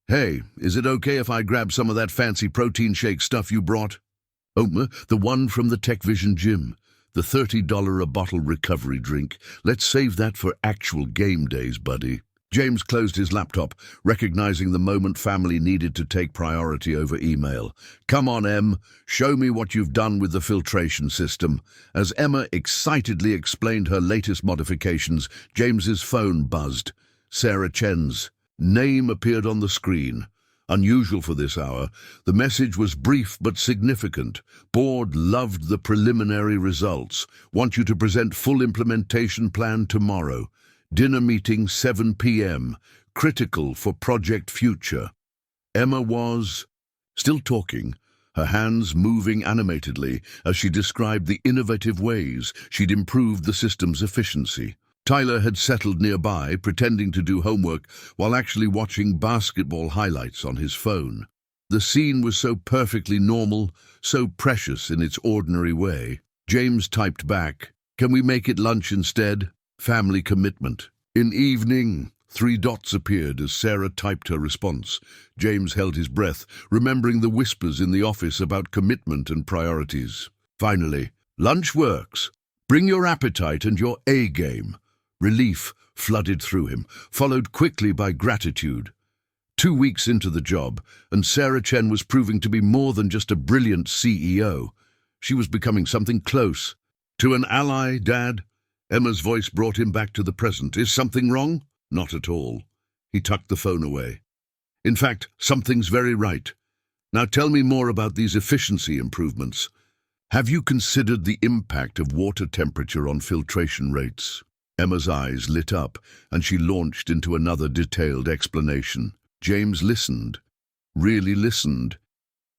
Hey, is it okay if I grab some of that fancy protein shake stuff you brought?" "Oh, the one from the TechVision gym. The $30 a bottle recovery drink. Let's save that for actual game days, buddy." James closed his laptop, recognizing the moment family needed to take priority over email. "Come on, Em. Show me what you've done with the filtration system." As Emma excitedly explained her latest modifications, James's phone buzzed. Sarah Chen's name appeared on the screen. Unusual for this hour, the message was brief but significant. "Board loved the preliminary results. Want you to present full implementation plan tomorrow. Dinner meeting 7 p.m. Critical for project future." Emma was still talking, her hands moving animatedly as she described the innovative ways she'd improved the system's efficiency. Tyler had settled nearby, pretending to do homework while actually watching basketball highlights on his phone. The scene was so perfectly normal, so precious in its ordinary way. James typed back, "Can we make it lunch instead? Family commitment." "In evening." 3 dots appeared as Sarah typed her response. James held his breath, remembering the whispers in the office about commitment and priorities. Finally, "Lunch works. Bring your appetite and your A game." Relief flooded through him, followed quickly by gratitude. 2 weeks into the job, and Sarah Chen was proving to be more than just a brilliant CEO. She was becoming something close. "To an ally, Dad?" Emma's voice brought him back to the present. "Is something wrong?" "Not at all." He tucked the phone away. "In fact, something's very right. Now tell me more about these efficiency improvements. Have you considered the impact of water temperature on filtration rates?" Emma's eyes lit up, and she launched into another detailed explanation. James listened, really listened,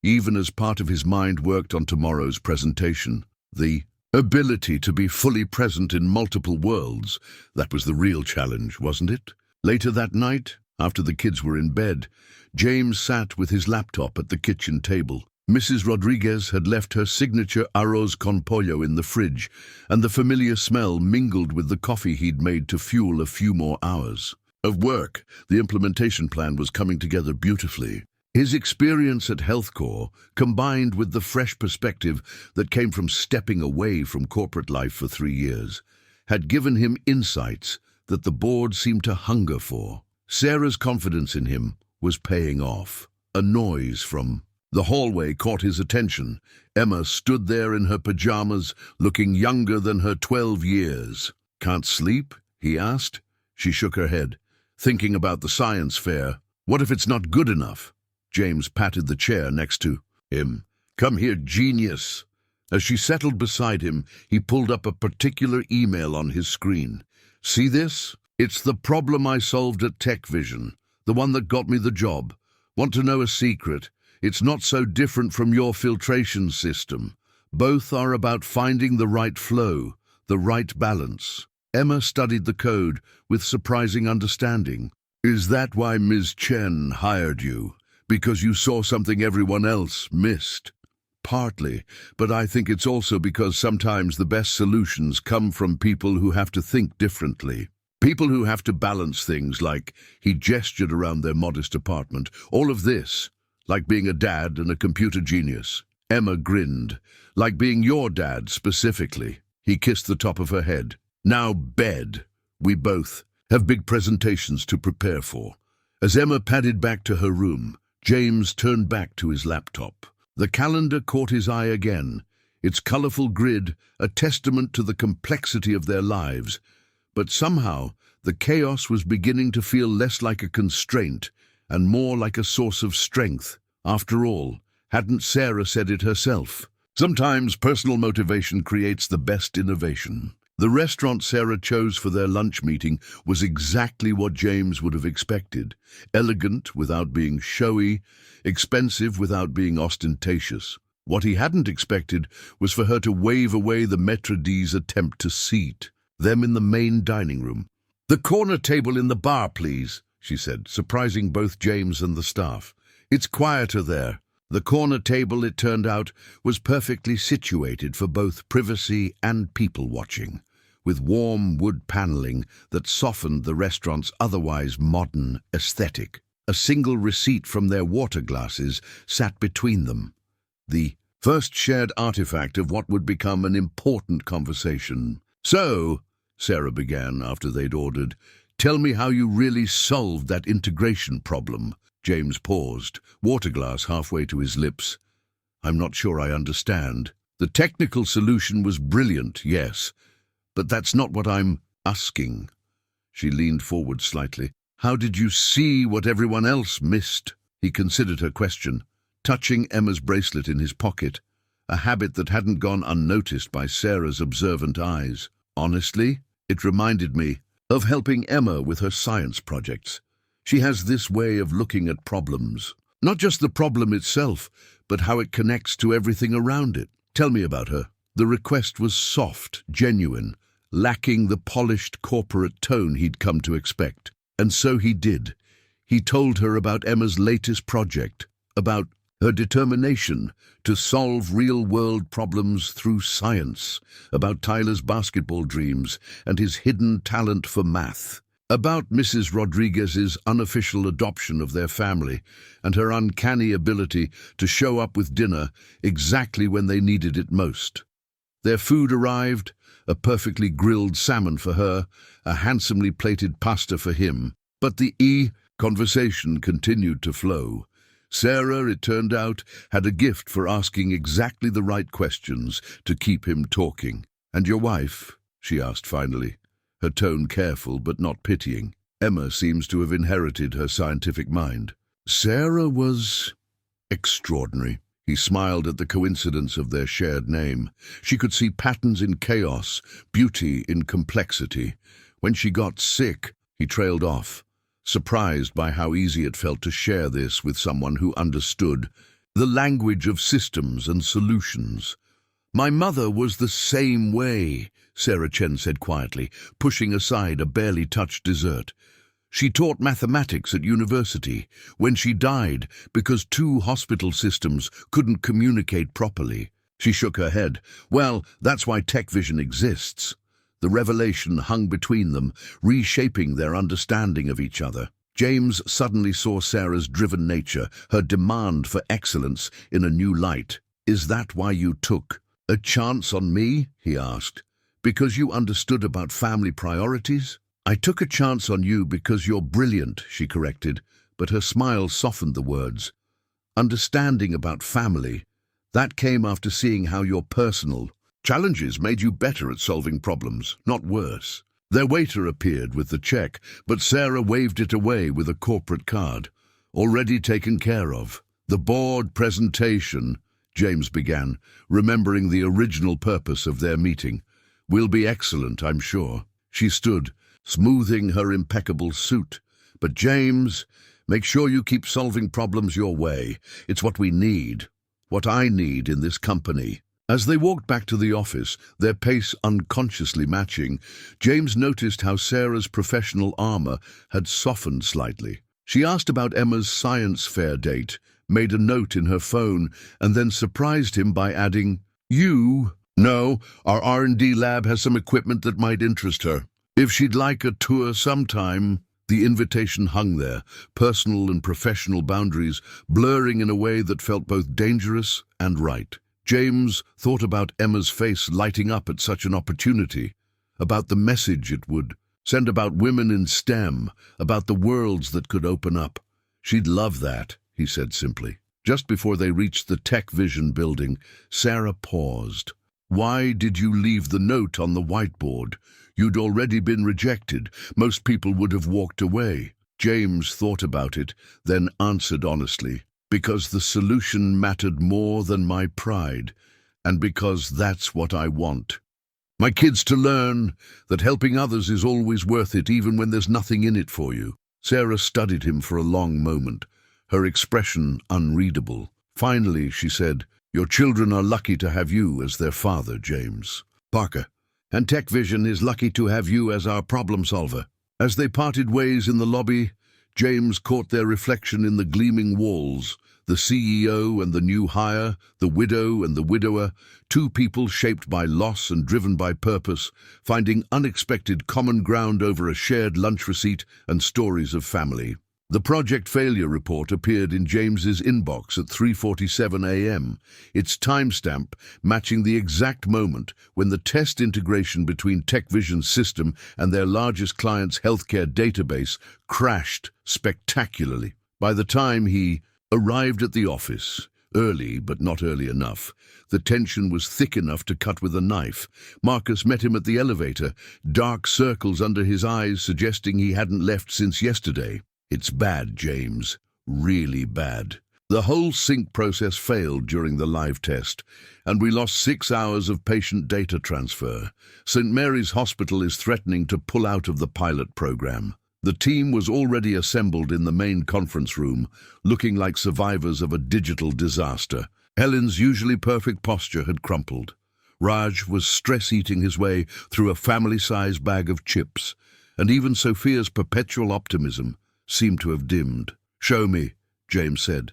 even as part of his mind worked on tomorrow's presentation. The ability to be fully present in multiple worlds, that was the real challenge, wasn't it? Later that night, after the kids were in bed, James sat with his laptop at the kitchen table. Mrs. Rodriguez had left her signature arroz con pollo in the fridge, and the familiar smell mingled with the coffee he'd made to fuel a few more hours of work. The implementation plan was coming together beautifully. His experience at HealthCore, combined with the fresh perspective that came from stepping away from corporate life for 3 years, had given him insights that the board seemed to hunger for. Sarah's confidence in him was paying off. A noise from the hallway caught his attention. Emma stood there in her pajamas, looking younger than her 12 years. "Can't sleep?" he asked. She shook her head, thinking about the science fair. "What if it's not good enough?" James patted the chair next to him. "Come here, genius." As she settled beside him, he pulled up a particular email on his screen. "See this? It's the problem I solved at TechVision, the one that got me the job. Want to know a secret? It's not so different from your filtration system. Both are about finding the right flow, the right balance." Emma studied the code with surprising understanding. "Is that why Ms. Chen hired you? Because you saw something everyone else missed?" "Partly, but I think it's also because sometimes the best solutions come from people who have to think differently. People who have to balance things like," he gestured around their modest apartment, "all of this, like being a dad and a computer genius." Emma grinned. "Like being your dad, specifically." He kissed the top of her head. "Now bed. We both have big presentations to prepare for." As Emma padded back to her room, James turned back to his laptop. The calendar caught his eye again, its colorful grid a testament to the complexity of their lives. But somehow, the chaos was beginning to feel less like a constraint and more like a source of strength. After all, hadn't Sarah said it herself? Sometimes personal motivation creates the best innovation. The restaurant Sarah chose for their lunch meeting was exactly what James would have expected. Elegant without being showy, expensive without being ostentatious. What he hadn't expected was for her to wave away the maître d's attempt to seat them in the main dining room. "The corner table in the bar, please," she said, surprising both James and the staff. "It's quieter there." The corner table, it turned out, was perfectly situated for both privacy and people watching, with warm wood paneling that softened the restaurant's otherwise modern aesthetic. A single receipt from their water glasses sat between them, the first shared artifact of what would become an important conversation. "So," Sarah began after they'd ordered, "tell me how you really solved that integration problem." James paused, water glass halfway to his lips. "I'm not sure I understand. The technical solution was brilliant, yes, but that's not what I'm asking." She leaned forward slightly. "How did you see what everyone else missed?" He considered her question, touching Emma's bracelet in his pocket, a habit that hadn't gone unnoticed by Sarah's observant eyes. "Honestly, it reminded me of helping Emma with her science projects. She has this way of looking at problems. Not just the problem itself, but how it connects to everything around it. Tell me about her." The request was soft, genuine, lacking the polished corporate tone he'd come to expect. And so he did. He told her about Emma's latest project, about her determination to solve real-world problems through science, about Tyler's basketball dreams and his hidden talent for math, about Mrs. Rodriguez's unofficial adoption of their family and her uncanny ability to show up with dinner exactly when they needed it most. Their food arrived, a perfectly grilled salmon for her, a handsomely plated pasta for him. But the conversation continued to flow. Sarah, it turned out, had a gift for asking exactly the right questions to keep him talking. "And your wife?" she asked finally, her tone careful but not pitying. "Emma seems to have inherited her scientific mind." Sarah was extraordinary. He smiled at the coincidence of their shared name. She could see patterns in chaos, beauty in complexity. When she got sick, he trailed off, surprised by how easy it felt to share this with someone who understood the language of systems and solutions. "My mother was the same way," Sarah Chen said quietly, pushing aside a barely touched dessert. "She taught mathematics at university when she died because two hospital systems couldn't communicate properly." She shook her head. "Well, that's why TechVision exists." The revelation hung between them, reshaping their understanding of each other. James suddenly saw Sarah's driven nature, her demand for excellence, in a new light. "Is that why you took a chance on me?" he asked. "Because you understood about family priorities?" "I took a chance on you because you're brilliant," she corrected, but her smile softened the words. "Understanding about family, that came after seeing how your personal challenges made you better at solving problems, not worse." Their waiter appeared with the check, but Sarah waved it away with a corporate card. "Already taken care of." "The board presentation," James began, remembering the original purpose of their meeting, "will be excellent, I'm sure." She stood, smoothing her impeccable suit. "But James, make sure you keep solving problems your way. It's what we need, what I need in this company." As they walked back to the office, their pace unconsciously matching, James noticed how Sarah's professional armor had softened slightly. She asked about Emma's science fair date, made a note in her phone, and then surprised him by adding, "You? No, our R&D lab has some equipment that might interest her. If she'd like a tour sometime." The invitation hung there, personal and professional boundaries blurring in a way that felt both dangerous and right. James thought about Emma's face lighting up at such an opportunity, about the message it would send about women in STEM, about the worlds that could open up. She'd love that, he said simply. Just before they reached the TechVision building, Sarah paused. "Why did you leave the note on the whiteboard? You'd already been rejected. Most people would have walked away." James thought about it, then answered honestly, "Because the solution mattered more than my pride, and because that's what I want. My kids to learn that helping others is always worth it, even when there's nothing in it for you." Sarah studied him for a long moment, her expression unreadable. Finally, she said, "Your children are lucky to have you as their father, James Parker, and TechVision is lucky to have you as our problem solver." As they parted ways in the lobby, James caught their reflection in the gleaming walls, the CEO and the new hire, the widow and the widower, two people shaped by loss and driven by purpose, finding unexpected common ground over a shared lunch receipt and stories of family. The project failure report appeared in James's inbox at 3:47 a.m., its timestamp matching the exact moment when the test integration between TechVision's system and their largest client's healthcare database crashed spectacularly. By the time he arrived at the office, early but not early enough, the tension was thick enough to cut with a knife. Marcus met him at the elevator, dark circles under his eyes suggesting he hadn't left since yesterday. "It's bad, James. Really bad. The whole sync process failed during the live test, and we lost 6 hours of patient data transfer. St. Mary's Hospital is threatening to pull out of the pilot program." The team was already assembled in the main conference room, looking like survivors of a digital disaster. Helen's usually perfect posture had crumpled. Raj was stress-eating his way through a family-sized bag of chips, and even Sophia's perpetual optimism seemed to have dimmed. "Show me," James said,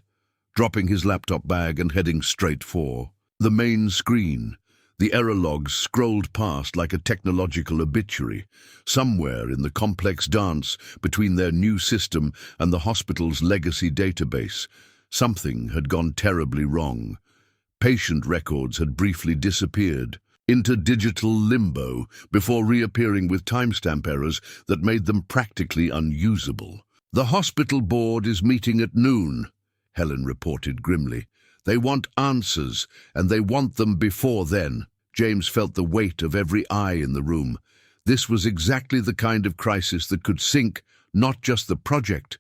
dropping his laptop bag and heading straight for the main screen. The error logs scrolled past like a technological obituary. Somewhere in the complex dance between their new system and the hospital's legacy database, something had gone terribly wrong. Patient records had briefly disappeared into digital limbo before reappearing with timestamp errors that made them practically unusable. "The hospital board is meeting at noon," Helen reported grimly. "They want answers, and they want them before then." James felt the weight of every eye in the room. This was exactly the kind of crisis that could sink not just the project,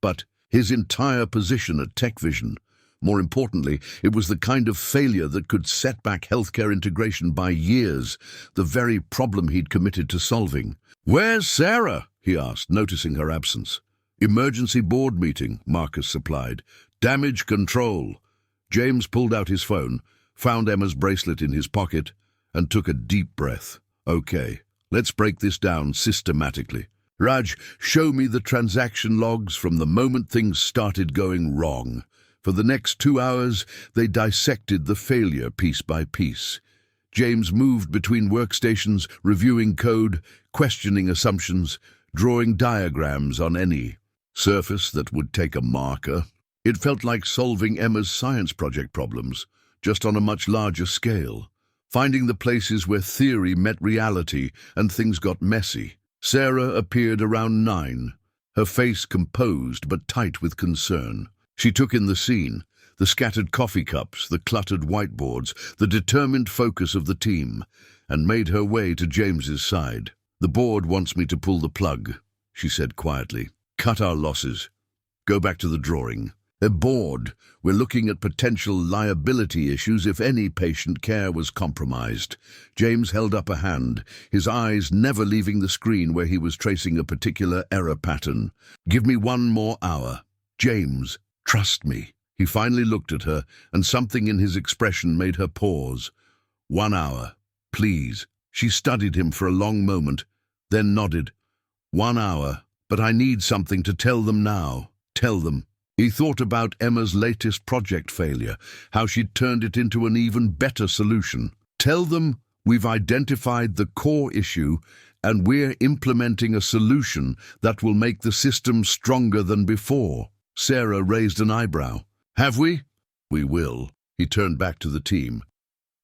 but his entire position at TechVision. More importantly, it was the kind of failure that could set back healthcare integration by years, the very problem he'd committed to solving. "Where's Sarah?" he asked, noticing her absence. "Emergency board meeting," Marcus supplied. "Damage control." James pulled out his phone, found Emma's bracelet in his pocket, and took a deep breath. "Okay, let's break this down systematically. Raj, show me the transaction logs from the moment things started going wrong." For the next 2 hours, they dissected the failure piece by piece. James moved between workstations, reviewing code, questioning assumptions, drawing diagrams on any surface that would take a marker. It felt like solving Emma's science project problems, just on a much larger scale, finding the places where theory met reality and things got messy. Sarah appeared around 9, her face composed but tight with concern. She took in the scene, the scattered coffee cups, the cluttered whiteboards, the determined focus of the team, and made her way to James's side. "The board wants me to pull the plug," she said quietly. "Cut our losses. Go back to the drawing. They're bored. We're looking at potential liability issues if any patient care was compromised." James held up a hand, his eyes never leaving the screen where he was tracing a particular error pattern. "Give me 1 more hour. James, trust me." He finally looked at her, and something in his expression made her pause. 1 hour, please." She studied him for a long moment, then nodded. 1 hour, but I need something to tell them now. Tell them. He thought about Emma's latest project failure, how she'd turned it into an even better solution. "Tell them we've identified the core issue and we're implementing a solution that will make the system stronger than before." Sarah raised an eyebrow. "Have we?" "We will." He turned back to the team.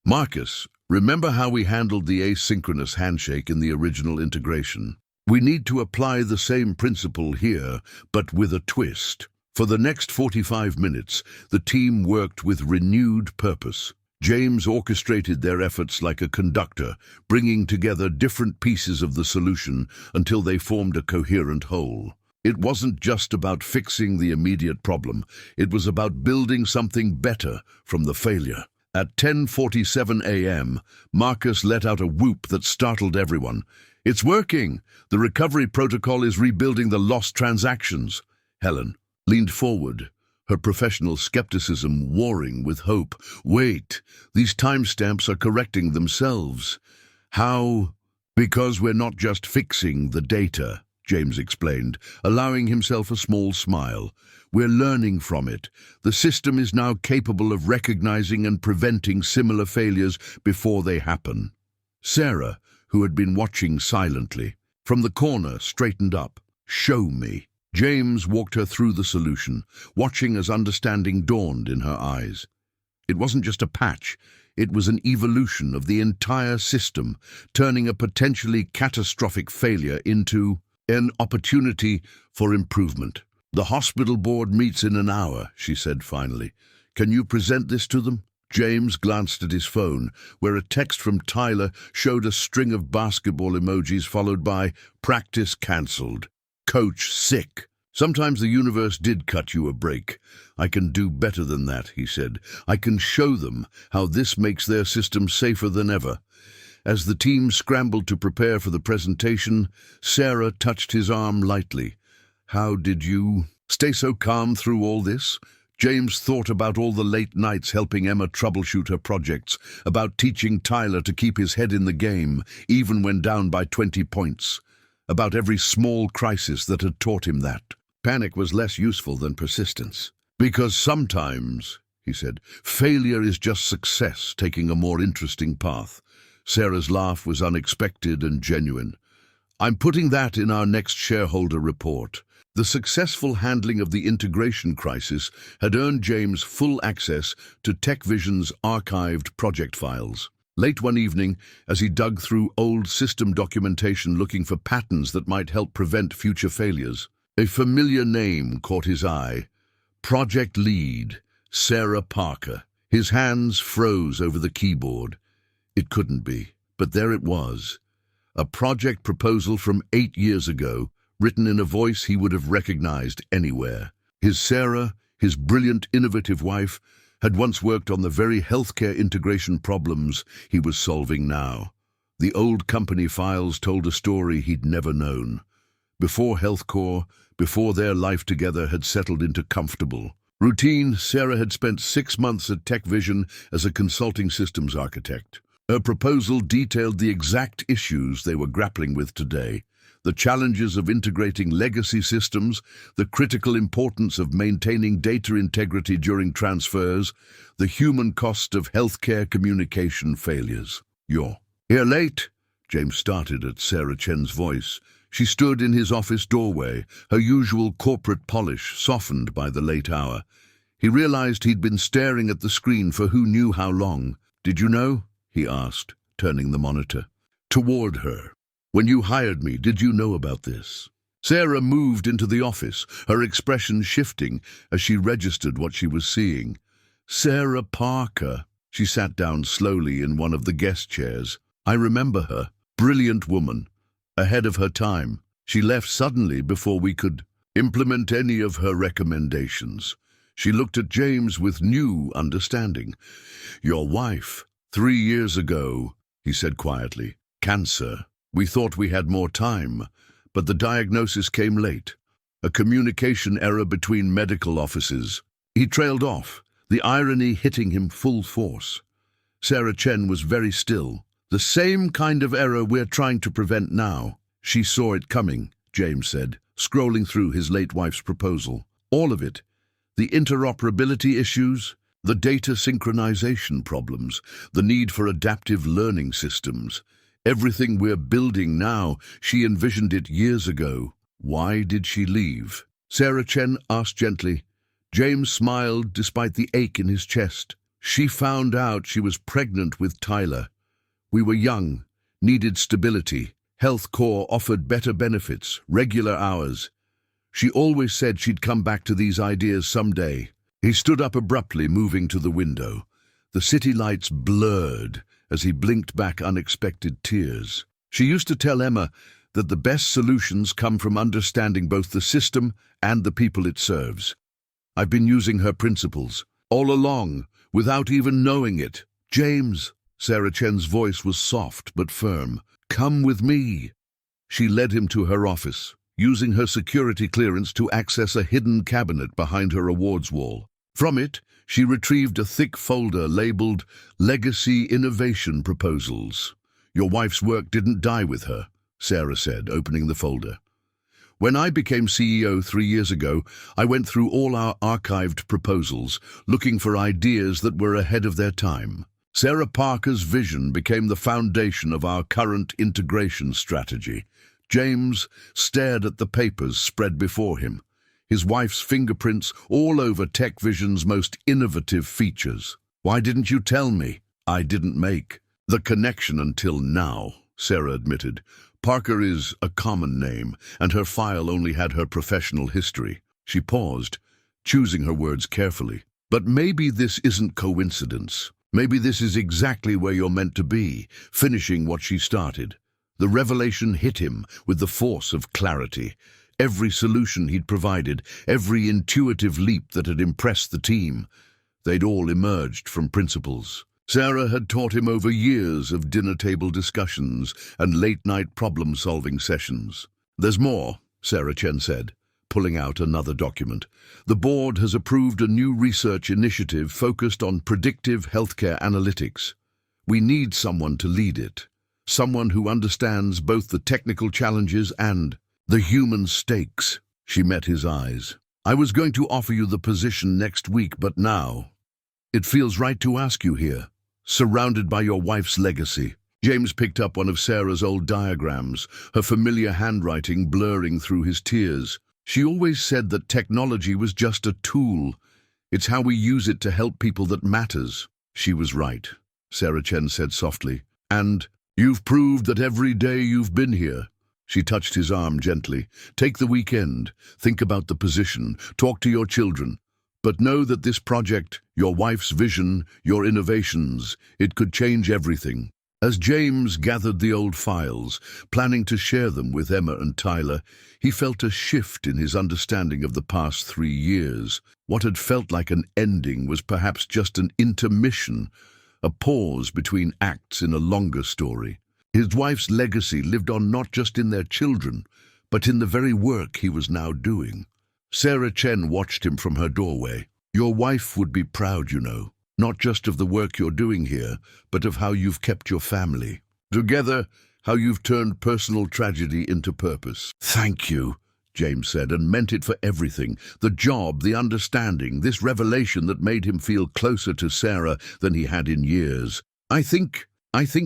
"Marcus, remember how we handled the asynchronous handshake in the original integration? We need to apply the same principle here, but with a twist. For the next 45 minutes, the team worked with renewed purpose. James orchestrated their efforts like a conductor, bringing together different pieces of the solution until they formed a coherent whole. It wasn't just about fixing the immediate problem, it was about building something better from the failure. At 10:47 a.m., Marcus let out a whoop that startled everyone. "It's working! The recovery protocol is rebuilding the lost transactions." Helen leaned forward, her professional skepticism warring with hope. "Wait, these timestamps are correcting themselves." "How?" "Because we're not just fixing the data," James explained, allowing himself a small smile. "We're learning from it. The system is now capable of recognizing and preventing similar failures before they happen." Sarah, who had been watching silently, from the corner straightened up. "Show me." James walked her through the solution, watching as understanding dawned in her eyes. It wasn't just a patch, it was an evolution of the entire system, turning a potentially catastrophic failure into an opportunity for improvement. "The hospital board meets in an hour," she said finally. "Can you present this to them?" James glanced at his phone, where a text from Tyler showed a string of basketball emojis followed by "practice cancelled. Coach sick." "Sometimes the universe did cut you a break. I can do better than that," he said. "I can show them how this makes their system safer than ever." As the team scrambled to prepare for the presentation, Sarah touched his arm lightly. "How did you stay so calm through all this?" James thought about all the late nights helping Emma troubleshoot her projects, about teaching Tyler to keep his head in the game, even when down by 20 points, about every small crisis that had taught him that. Panic was less useful than persistence. "Because sometimes," he said, "failure is just success taking a more interesting path." Sarah's laugh was unexpected and genuine. "I'm putting that in our next shareholder report." The successful handling of the integration crisis had earned James full access to TechVision's archived project files. Late one evening, as he dug through old system documentation looking for patterns that might help prevent future failures, a familiar name caught his eye. Project Lead, Sarah Parker. His hands froze over the keyboard. It couldn't be, but there it was. A project proposal from 8 years ago, written in a voice he would have recognized anywhere. Sarah, his brilliant, innovative wife, had once worked on the very healthcare integration problems he was solving now. The old company files told a story he'd never known. Before HealthCore, before their life together had settled into comfortable routine, Sarah had spent 6 months at TechVision as a consulting systems architect. Her proposal detailed the exact issues they were grappling with today: the challenges of integrating legacy systems, the critical importance of maintaining data integrity during transfers, the human cost of healthcare communication failures. "You're here late?" James started at Sarah Chen's voice. She stood in his office doorway, her usual corporate polish softened by the late hour. He realized he'd been staring at the screen for who knew how long. "Did you know?" he asked, turning the monitor toward her. "When you hired me, did you know about this?" Sarah moved into the office, her expression shifting as she registered what she was seeing. "Sarah Parker." She sat down slowly in one of the guest chairs. "I remember her. Brilliant woman. Ahead of her time. She left suddenly before we could implement any of her recommendations." She looked at James with new understanding. "Your wife. 3 years ago," he said quietly. "Cancer. We thought we had more time, but the diagnosis came late. A communication error between medical offices." He trailed off, the irony hitting him full force. Sarah Chen was very still. "The same kind of error we're trying to prevent now." "She saw it coming," James said, scrolling through his late wife's proposal. "All of it. The interoperability issues, the data synchronization problems, the need for adaptive learning systems. Everything we're building now, she envisioned it years ago." "Why did she leave?" Sarah Chen asked gently. James smiled despite the ache in his chest. "She found out she was pregnant with Tyler. We were young, needed stability. HealthCore offered better benefits, regular hours. She always said she'd come back to these ideas someday. He stood up abruptly, moving to the window. The city lights blurred as he blinked back unexpected tears. She used to tell Emma that the best solutions come from understanding both the system and the people it serves. I've been using her principles all along, without even knowing it. James, Sarah Chen's voice was soft but firm. Come with me. She led him to her office, using her security clearance to access a hidden cabinet behind her awards wall. From it, she retrieved a thick folder labeled Legacy Innovation Proposals. Your wife's work didn't die with her, Sarah said, opening the folder. When I became CEO 3 years ago, I went through all our archived proposals, looking for ideas that were ahead of their time. Sarah Parker's vision became the foundation of our current integration strategy. James stared at the papers spread before him, his wife's fingerprints all over TechVision's most innovative features. Why didn't you tell me? I didn't make the connection until now, Sarah admitted. Parker is a common name, and her file only had her professional history. She paused, choosing her words carefully. But maybe this isn't coincidence. Maybe this is exactly where you're meant to be, finishing what she started. The revelation hit him with the force of clarity. Every solution he'd provided, every intuitive leap that had impressed the team, they'd all emerged from principles Sarah had taught him over years of dinner-table discussions and late-night problem-solving sessions. There's more, Sarah Chen said, pulling out another document. The board has approved a new research initiative focused on predictive healthcare analytics. We need someone to lead it, someone who understands both the technical challenges and the human stakes. She met his eyes. I was going to offer you the position next week, but now it feels right to ask you here, surrounded by your wife's legacy. James picked up one of Sarah's old diagrams, her familiar handwriting blurring through his tears. She always said that technology was just a tool. It's how we use it to help people that matters. She was right, Sarah Chen said softly. And you've proved that every day you've been here. She touched his arm gently. Take the weekend. Think about the position. Talk to your children. But know that this project, your wife's vision, your innovations, it could change everything. As James gathered the old files, planning to share them with Emma and Tyler, he felt a shift in his understanding of the past 3 years. What had felt like an ending was perhaps just an intermission, a pause between acts in a longer story. His wife's legacy lived on not just in their children, but in the very work he was now doing. Sarah Chen watched him from her doorway. Your wife would be proud, you know, not just of the work you're doing here, but of how you've kept your family together, how you've turned personal tragedy into purpose. Thank you, James said, and meant it for everything. The job, the understanding, this revelation that made him feel closer to Sarah than he had in years. I think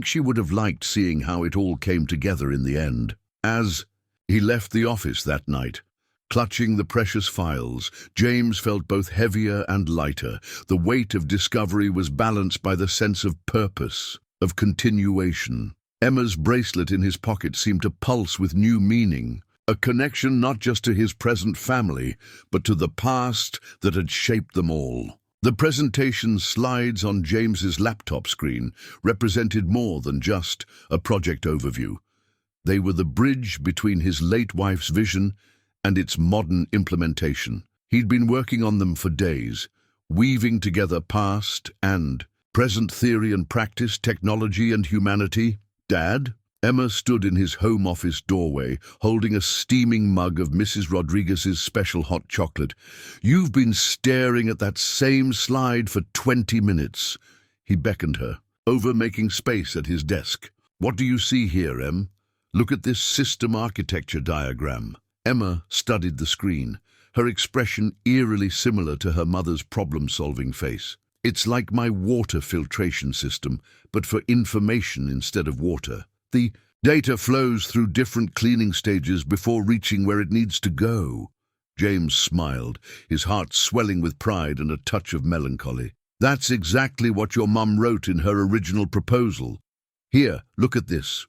she would have liked seeing how it all came together in the end. As he left the office that night, clutching the precious files, James felt both heavier and lighter. The weight of discovery was balanced by the sense of purpose, of continuation. Emma's bracelet in his pocket seemed to pulse with new meaning, a connection not just to his present family, but to the past that had shaped them all. The presentation slides on James's laptop screen represented more than just a project overview. They were the bridge between his late wife's vision and its modern implementation. He'd been working on them for days, weaving together past and present theory and practice, technology and humanity. Dad? Emma stood in his home office doorway, holding a steaming mug of Mrs. Rodriguez's special hot chocolate. You've been staring at that same slide for 20 minutes. He beckoned her, over making space at his desk. What do you see here, Em? Look at this system architecture diagram. Emma studied the screen, her expression eerily similar to her mother's problem-solving face. It's like my water filtration system, but for information instead of water. The data flows through different cleaning stages before reaching where it needs to go. James smiled, his heart swelling with pride and a touch of melancholy. That's exactly what your mum wrote in her original proposal. Here, look at this.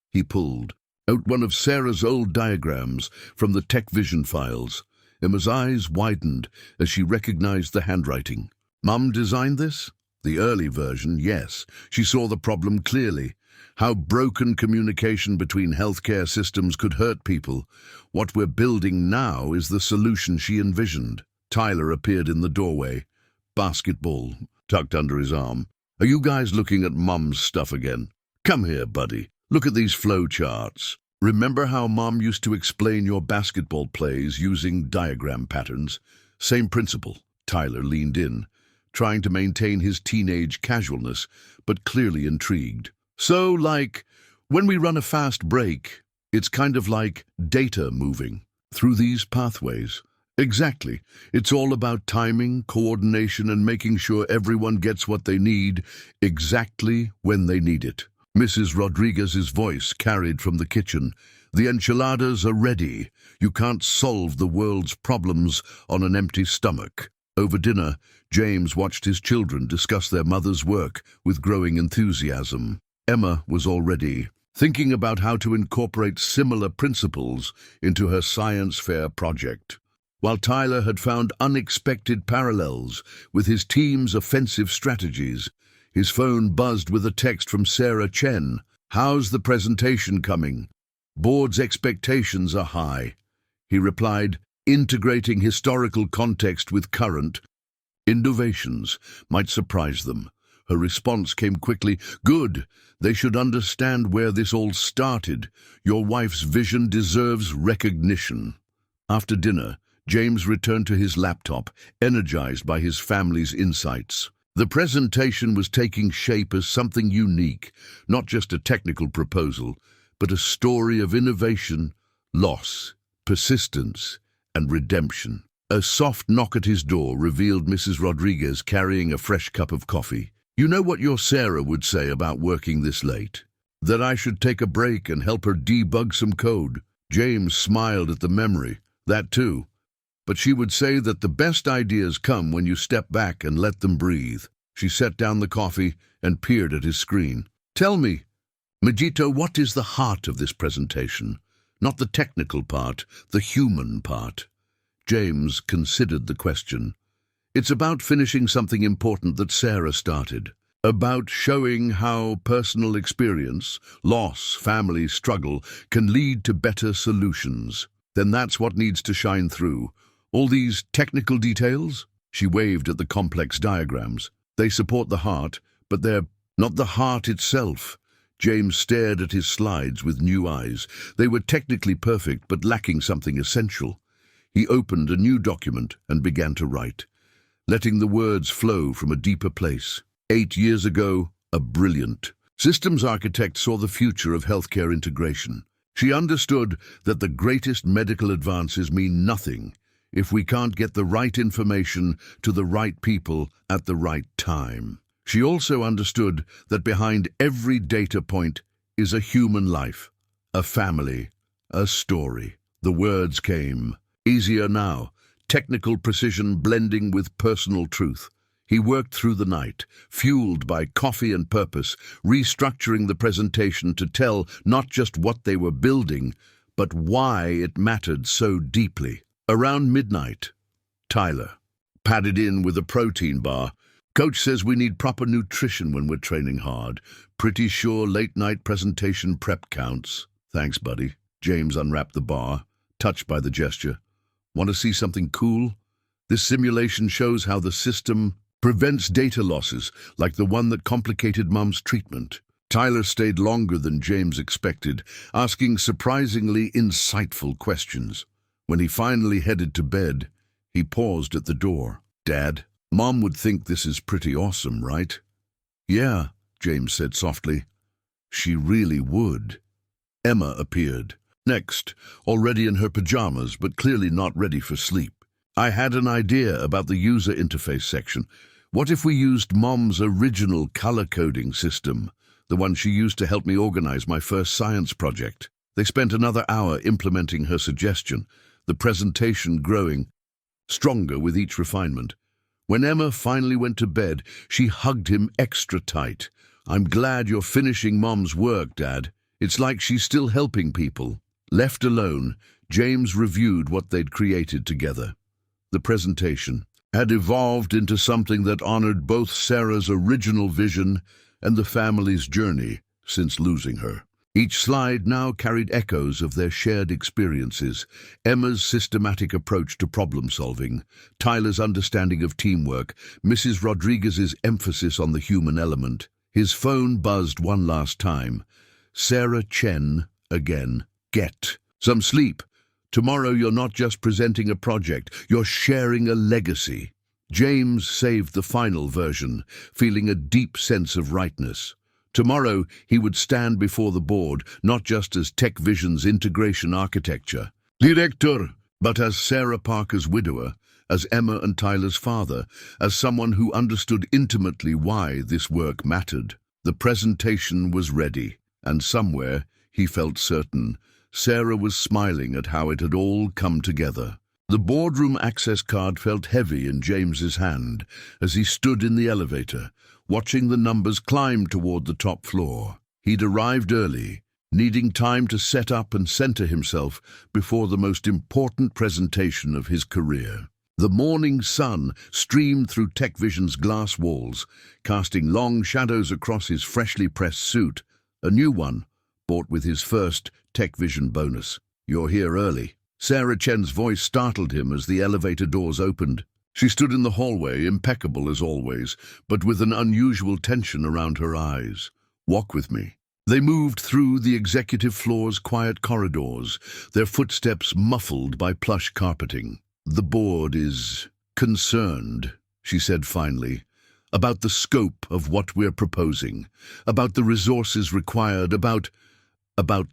He pulled out one of Sarah's old diagrams from the TechVision files. Emma's eyes widened as she recognized the handwriting. Mum designed this? The early version, yes. She saw the problem clearly. How broken communication between healthcare systems could hurt people. What we're building now is the solution she envisioned. Tyler appeared in the doorway, basketball tucked under his arm. Are you guys looking at Mum's stuff again? Come here, buddy. Look at these flow charts. Remember how Mum used to explain your basketball plays using diagram patterns? Same principle. Tyler leaned in, trying to maintain his teenage casualness, but clearly intrigued. So, like, when we run a fast break, it's kind of like data moving through these pathways. Exactly. It's all about timing, coordination, and making sure everyone gets what they need exactly when they need it. Mrs. Rodriguez's voice carried from the kitchen. The enchiladas are ready. You can't solve the world's problems on an empty stomach. Over dinner, James watched his children discuss their mother's work with growing enthusiasm. Emma was already thinking about how to incorporate similar principles into her science fair project, while Tyler had found unexpected parallels with his team's offensive strategies. His phone buzzed with a text from Sarah Chen. "How's the presentation coming? Board's expectations are high." He replied, integrating historical context with current innovations might surprise them. Her response came quickly. "Good. They should understand where this all started. Your wife's vision deserves recognition." After dinner, James returned to his laptop, energized by his family's insights. The presentation was taking shape as something unique, not just a technical proposal, but a story of innovation, loss, persistence, and redemption. A soft knock at his door revealed Mrs. Rodriguez carrying a fresh cup of coffee. "You know what your Sarah would say about working this late? That I should take a break and help her debug some code." James smiled at the memory. That too. But she would say that the best ideas come when you step back and let them breathe. She set down the coffee and peered at his screen. "Tell me, Majito, what is the heart of this presentation? Not the technical part, the human part." James considered the question. "It's about finishing something important that Sarah started. About showing how personal experience, loss, family struggle can lead to better solutions. Then that's what needs to shine through. All these technical details?" She waved at the complex diagrams. "They support the heart, but they're not the heart itself." James stared at his slides with new eyes. They were technically perfect, but lacking something essential. He opened a new document and began to write, letting the words flow from a deeper place. 8 years ago, a brilliant systems architect saw the future of healthcare integration. She understood that the greatest medical advances mean nothing if we can't get the right information to the right people at the right time. She also understood that behind every data point is a human life, a family, a story. The words came. Easier now, technical precision blending with personal truth. He worked through the night, fueled by coffee and purpose, restructuring the presentation to tell not just what they were building, but why it mattered so deeply. Around midnight, Tyler padded in with a protein bar. "Coach says we need proper nutrition when we're training hard. Pretty sure late-night presentation prep counts." "Thanks, buddy." James unwrapped the bar, touched by the gesture. "Want to see something cool? This simulation shows how the system prevents data losses, like the one that complicated Mum's treatment." Tyler stayed longer than James expected, asking surprisingly insightful questions. When he finally headed to bed, he paused at the door. "Dad, Mom would think this is pretty awesome, right?" "Yeah," James said softly. "She really would." Emma appeared. Next, already in her pajamas, but clearly not ready for sleep. "I had an idea about the user interface section. What if we used Mom's original color coding system, the one she used to help me organize my first science project?" They spent another hour implementing her suggestion, the presentation growing stronger with each refinement. When Emma finally went to bed, she hugged him extra tight. "I'm glad you're finishing Mom's work, Dad. It's like she's still helping people. Left alone, James reviewed what they'd created together. The presentation had evolved into something that honored both Sarah's original vision and the family's journey since losing her. Each slide now carried echoes of their shared experiences: Emma's systematic approach to problem-solving, Tyler's understanding of teamwork, Mrs. Rodriguez's emphasis on the human element. His phone buzzed one last time. Sarah Chen again. Get some sleep. Tomorrow you're not just presenting a project, you're sharing a legacy. James saved the final version, feeling a deep sense of rightness. Tomorrow he would stand before the board, not just as TechVision's integration architecture, director, but as Sarah Parker's widower, as Emma and Tyler's father, as someone who understood intimately why this work mattered. The presentation was ready, and somewhere, he felt certain, Sarah was smiling at how it had all come together. The boardroom access card felt heavy in James's hand as he stood in the elevator, watching the numbers climb toward the top floor. He'd arrived early, needing time to set up and center himself before the most important presentation of his career. The morning sun streamed through TechVision's glass walls, casting long shadows across his freshly pressed suit, a new one, bought with his first TechVision bonus. "You're here early." Sarah Chen's voice startled him as the elevator doors opened. She stood in the hallway, impeccable as always, but with an unusual tension around her eyes. "Walk with me." They moved through the executive floor's quiet corridors, their footsteps muffled by plush carpeting. "The board is concerned," she said finally, "about the scope of what we're proposing, about the resources required, about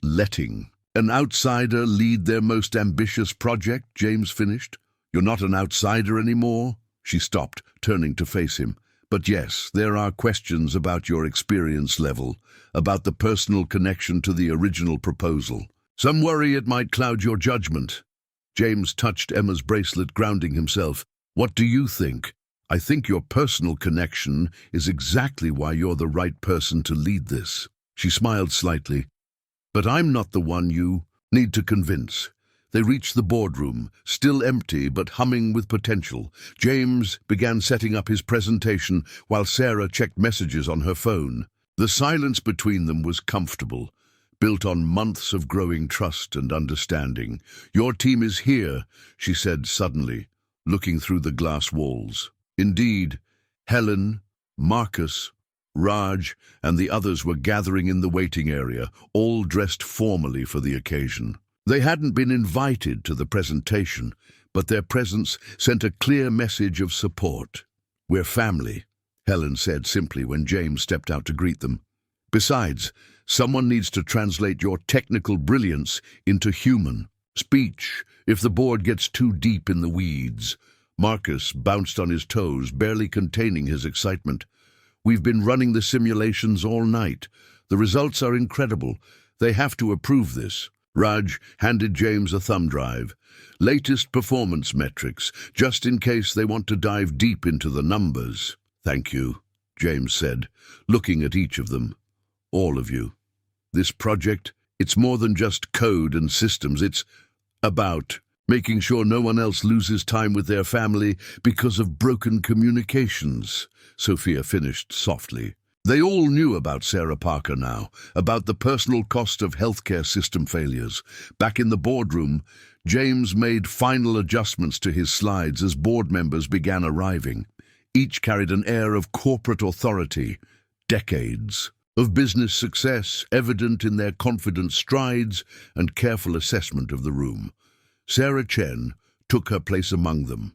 letting an outsider lead their most ambitious project," James finished. "You're not an outsider anymore." She stopped, turning to face him. "But yes, there are questions about your experience level, about the personal connection to the original proposal. Some worry it might cloud your judgment." James touched Emma's bracelet, grounding himself. "What do you think?" "I think your personal connection is exactly why you're the right person to lead this." She smiled slightly. "But I'm not the one you need to convince." They reached the boardroom, still empty but humming with potential. James began setting up his presentation while Sarah checked messages on her phone. The silence between them was comfortable, built on months of growing trust and understanding. "Your team is here," she said suddenly, looking through the glass walls. Indeed, Helen, Marcus, Raj, and the others were gathering in the waiting area, all dressed formally for the occasion. They hadn't been invited to the presentation, but their presence sent a clear message of support. "We're family," Helen said simply when James stepped out to greet them. "Besides, someone needs to translate your technical brilliance into human speech if the board gets too deep in the weeds." Marcus bounced on his toes, barely containing his excitement. "We've been running the simulations all night. The results are incredible. They have to approve this." Raj handed James a thumb drive. "Latest performance metrics, just in case they want to dive deep into the numbers." "Thank you," James said, looking at each of them. "All of you. This project, it's more than just code and systems. It's about making sure no one else loses time with their family because of broken communications," Sophia finished softly. They all knew about Sarah Parker now, about the personal cost of healthcare system failures. Back in the boardroom, James made final adjustments to his slides as board members began arriving. Each carried an air of corporate authority, decades of business success evident in their confident strides and careful assessment of the room. Sarah Chen took her place among them,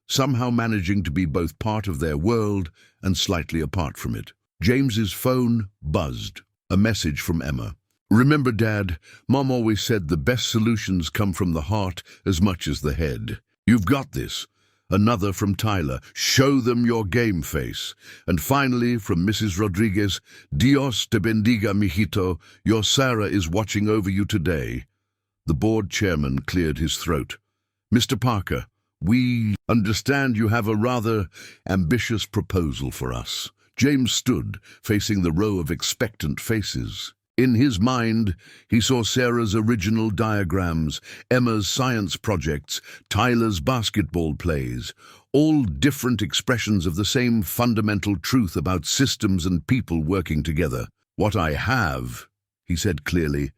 somehow managing to be both part of their world and slightly apart from it. James's phone buzzed. A message from Emma. "Remember, Dad, Mom always said the best solutions come from the heart as much as the head. You've got this." Another from Tyler. "Show them your game face." And finally, from Mrs. Rodriguez, "Dios te bendiga, mijito. Your Sarah is watching over you today." The board chairman cleared his throat. "Mr. Parker, we understand you have a rather ambitious proposal for us." James stood, facing the row of expectant faces. In his mind, he saw Sarah's original diagrams, Emma's science projects, Tyler's basketball plays, all different expressions of the same fundamental truth about systems and people working together. "What I have," he said clearly,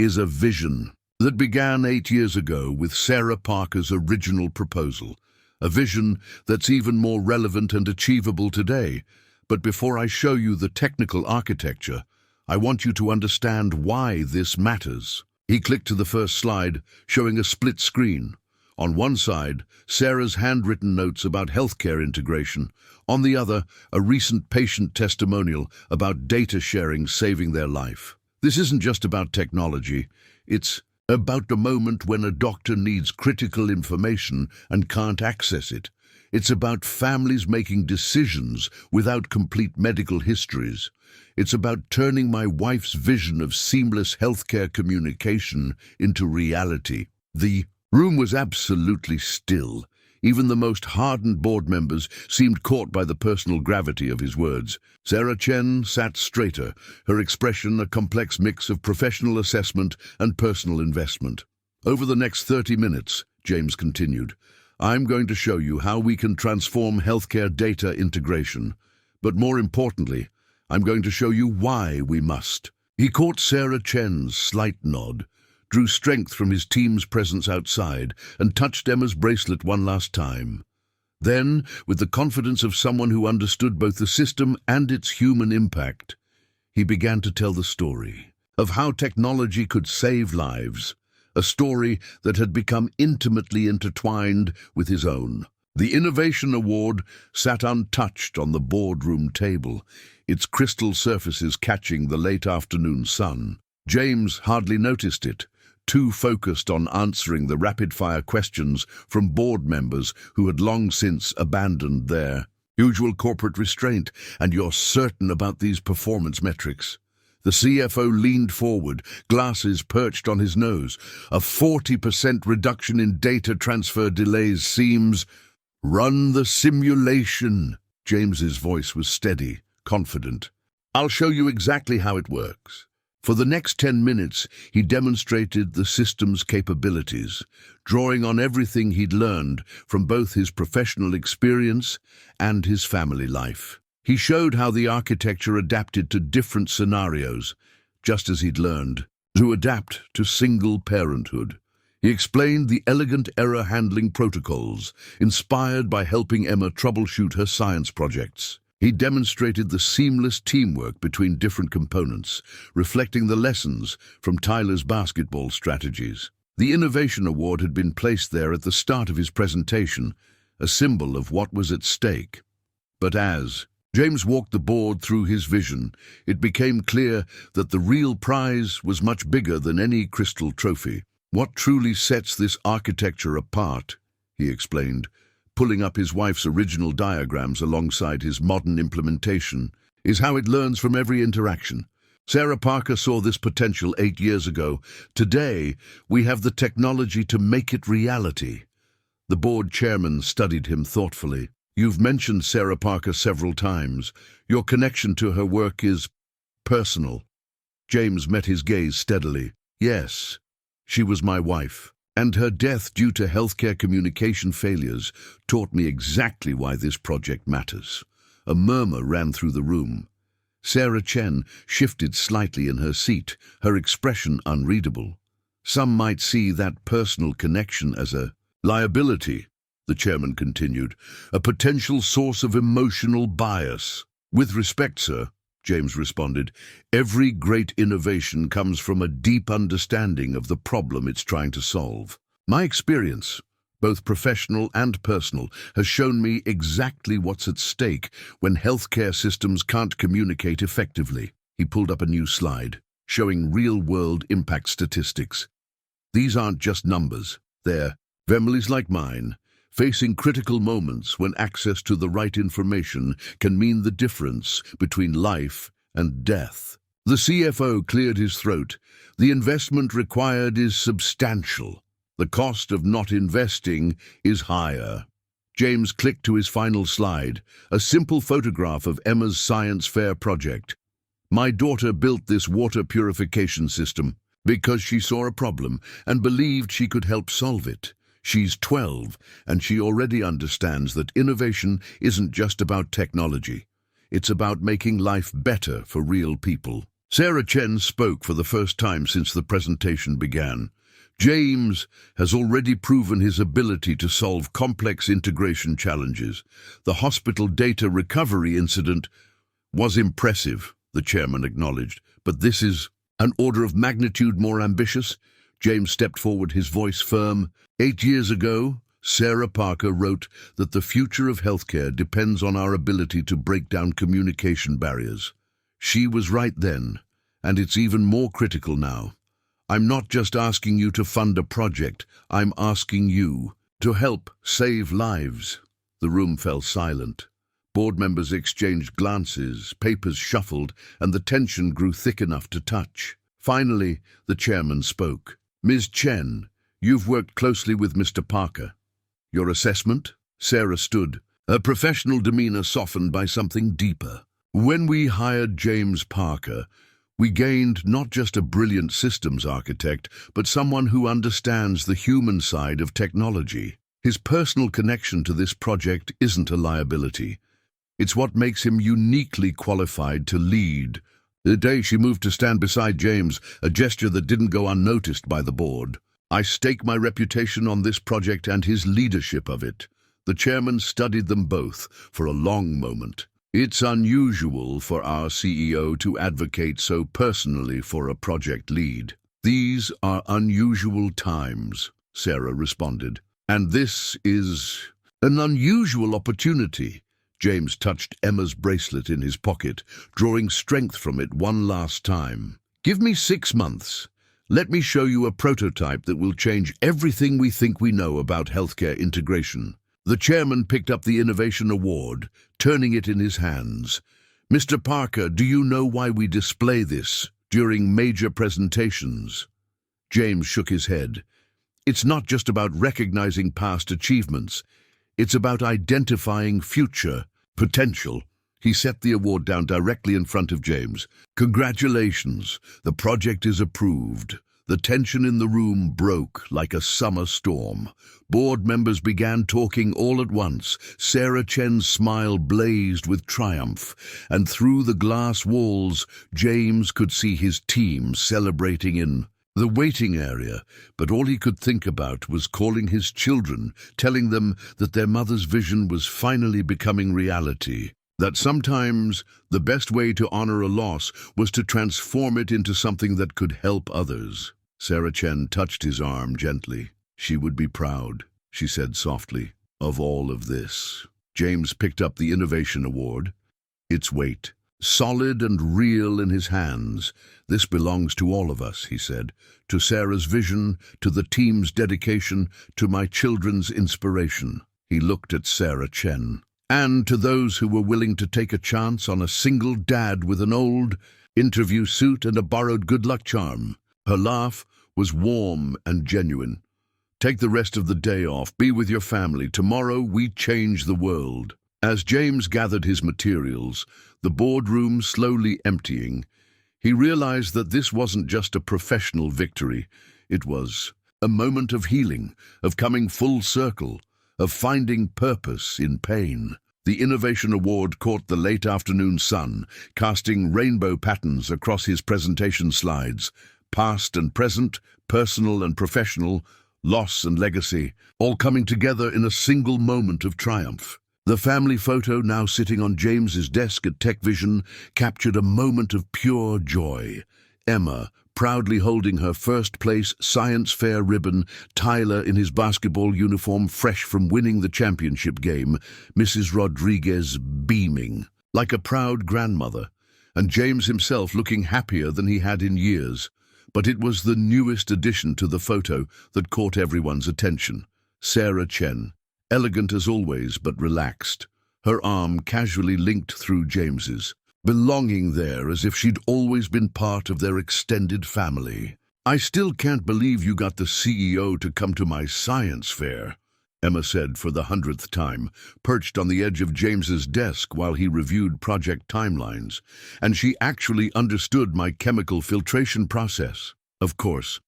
"is a vision that began 8 years ago with Sarah Parker's original proposal. A vision that's even more relevant and achievable today. But before I show you the technical architecture, I want you to understand why this matters." He clicked to the first slide, showing a split screen. On one side, Sarah's handwritten notes about healthcare integration. On the other, a recent patient testimonial about data sharing saving their life. This isn't just about technology. It's about the moment when a doctor needs critical information and can't access it. It's about families making decisions without complete medical histories. It's about turning my wife's vision of seamless healthcare communication into reality. The room was absolutely still. Even the most hardened board members seemed caught by the personal gravity of his words. Sarah Chen sat straighter, her expression a complex mix of professional assessment and personal investment. "Over the next 30 minutes, James continued, "I'm going to show you how we can transform healthcare data integration. But more importantly, I'm going to show you why we must." He caught Sarah Chen's slight nod, drew strength from his team's presence outside, and touched Emma's bracelet one last time. Then, with the confidence of someone who understood both the system and its human impact, he began to tell the story of how technology could save lives, a story that had become intimately intertwined with his own. The Innovation Award sat untouched on the boardroom table, its crystal surfaces catching the late afternoon sun. James hardly noticed it, too focused on answering the rapid-fire questions from board members who had long since abandoned their usual corporate restraint. "And you're certain about these performance metrics?" The CFO leaned forward, glasses perched on his nose. "A 40% reduction in data transfer delays seems—" "Run the simulation." James's voice was steady, confident. "I'll show you exactly how it works." For the next 10 minutes, he demonstrated the system's capabilities, drawing on everything he'd learned from both his professional experience and his family life. He showed how the architecture adapted to different scenarios, just as he'd learned to adapt to single parenthood. He explained the elegant error handling protocols, inspired by helping Emma troubleshoot her science projects. He demonstrated the seamless teamwork between different components, reflecting the lessons from Tyler's basketball strategies. The Innovation Award had been placed there at the start of his presentation, a symbol of what was at stake. But as James walked the board through his vision, it became clear that the real prize was much bigger than any crystal trophy. "What truly sets this architecture apart," he explained, pulling up his wife's original diagrams alongside his modern implementation, "is how it learns from every interaction. Sarah Parker saw this potential 8 years ago. Today, we have the technology to make it reality." The board chairman studied him thoughtfully. "You've mentioned Sarah Parker several times. Your connection to her work is personal." James met his gaze steadily. "Yes, she was my wife. And her death due to healthcare communication failures taught me exactly why this project matters." A murmur ran through the room. Sarah Chen shifted slightly in her seat, her expression unreadable. "Some might see that personal connection as a liability," the chairman continued, "a potential source of emotional bias." "With respect, sir," James responded, "every great innovation comes from a deep understanding of the problem it's trying to solve. My experience, both professional and personal, has shown me exactly what's at stake when healthcare systems can't communicate effectively." He pulled up a new slide, showing real-world impact statistics. "These aren't just numbers. They're families like mine, facing critical moments when access to the right information can mean the difference between life and death." The CFO cleared his throat. "The investment required is substantial. The cost of not investing is higher." James clicked to his final slide, a simple photograph of Emma's science fair project. My daughter built this water purification system because she saw a problem and believed she could help solve it. She's 12, and she already understands that innovation isn't just about technology. It's about making life better for real people. Sarah Chen spoke for the first time since the presentation began. James has already proven his ability to solve complex integration challenges. The hospital data recovery incident was impressive, the chairman acknowledged, but this is an order of magnitude more ambitious. James stepped forward, his voice firm. 8 years ago, Sarah Parker wrote that the future of healthcare depends on our ability to break down communication barriers. She was right then, and it's even more critical now. I'm not just asking you to fund a project, I'm asking you to help save lives. The room fell silent. Board members exchanged glances, papers shuffled, and the tension grew thick enough to touch. Finally, the chairman spoke. Ms. Chen, you've worked closely with Mr. Parker. Your assessment? Sarah stood, her professional demeanor softened by something deeper. When we hired James Parker, we gained not just a brilliant systems architect, but someone who understands the human side of technology. His personal connection to this project isn't a liability. It's what makes him uniquely qualified to lead. The day she moved to stand beside James, a gesture that didn't go unnoticed by the board. I stake my reputation on this project and his leadership of it. The chairman studied them both for a long moment. It's unusual for our CEO to advocate so personally for a project lead. These are unusual times, Sarah responded. And this is an unusual opportunity. James touched Emma's bracelet in his pocket, drawing strength from it one last time. Give me 6 months. Let me show you a prototype that will change everything we think we know about healthcare integration. The chairman picked up the Innovation Award, turning it in his hands. Mr. Parker, do you know why we display this during major presentations? James shook his head. It's not just about recognizing past achievements. It's about identifying future potential. He set the award down directly in front of James. Congratulations, the project is approved. The tension in the room broke like a summer storm. Board members began talking all at once. Sarah Chen's smile blazed with triumph, and through the glass walls, James could see his team celebrating in the waiting area, but all he could think about was calling his children, telling them that their mother's vision was finally becoming reality, that sometimes the best way to honor a loss was to transform it into something that could help others. Sarah Chen touched his arm gently. She would be proud, she said softly, of all of this. James picked up the Innovation Award. Its weight, solid and real in his hands. This belongs to all of us, he said, to Sarah's vision, to the team's dedication, to my children's inspiration. He looked at Sarah Chen. And to those who were willing to take a chance on a single dad with an old interview suit and a borrowed good luck charm. Her laugh was warm and genuine. Take the rest of the day off, be with your family. Tomorrow we change the world. As James gathered his materials, the boardroom slowly emptying, he realized that this wasn't just a professional victory. It was a moment of healing, of coming full circle, of finding purpose in pain. The Innovation Award caught the late afternoon sun, casting rainbow patterns across his presentation slides. Past and present, personal and professional, loss and legacy, all coming together in a single moment of triumph. The family photo now sitting on James's desk at TechVision captured a moment of pure joy. Emma, proudly holding her first-place science fair ribbon, Tyler in his basketball uniform fresh from winning the championship game, Mrs. Rodriguez beaming, like a proud grandmother, and James himself looking happier than he had in years. But it was the newest addition to the photo that caught everyone's attention. Sarah Chen, elegant as always but relaxed, her arm casually linked through James's, belonging there as if she'd always been part of their extended family. I still can't believe you got the CEO to come to my science fair. Emma said for the 100th time, perched on the edge of James's desk while he reviewed project timelines. And she actually understood my chemical filtration process. Of course.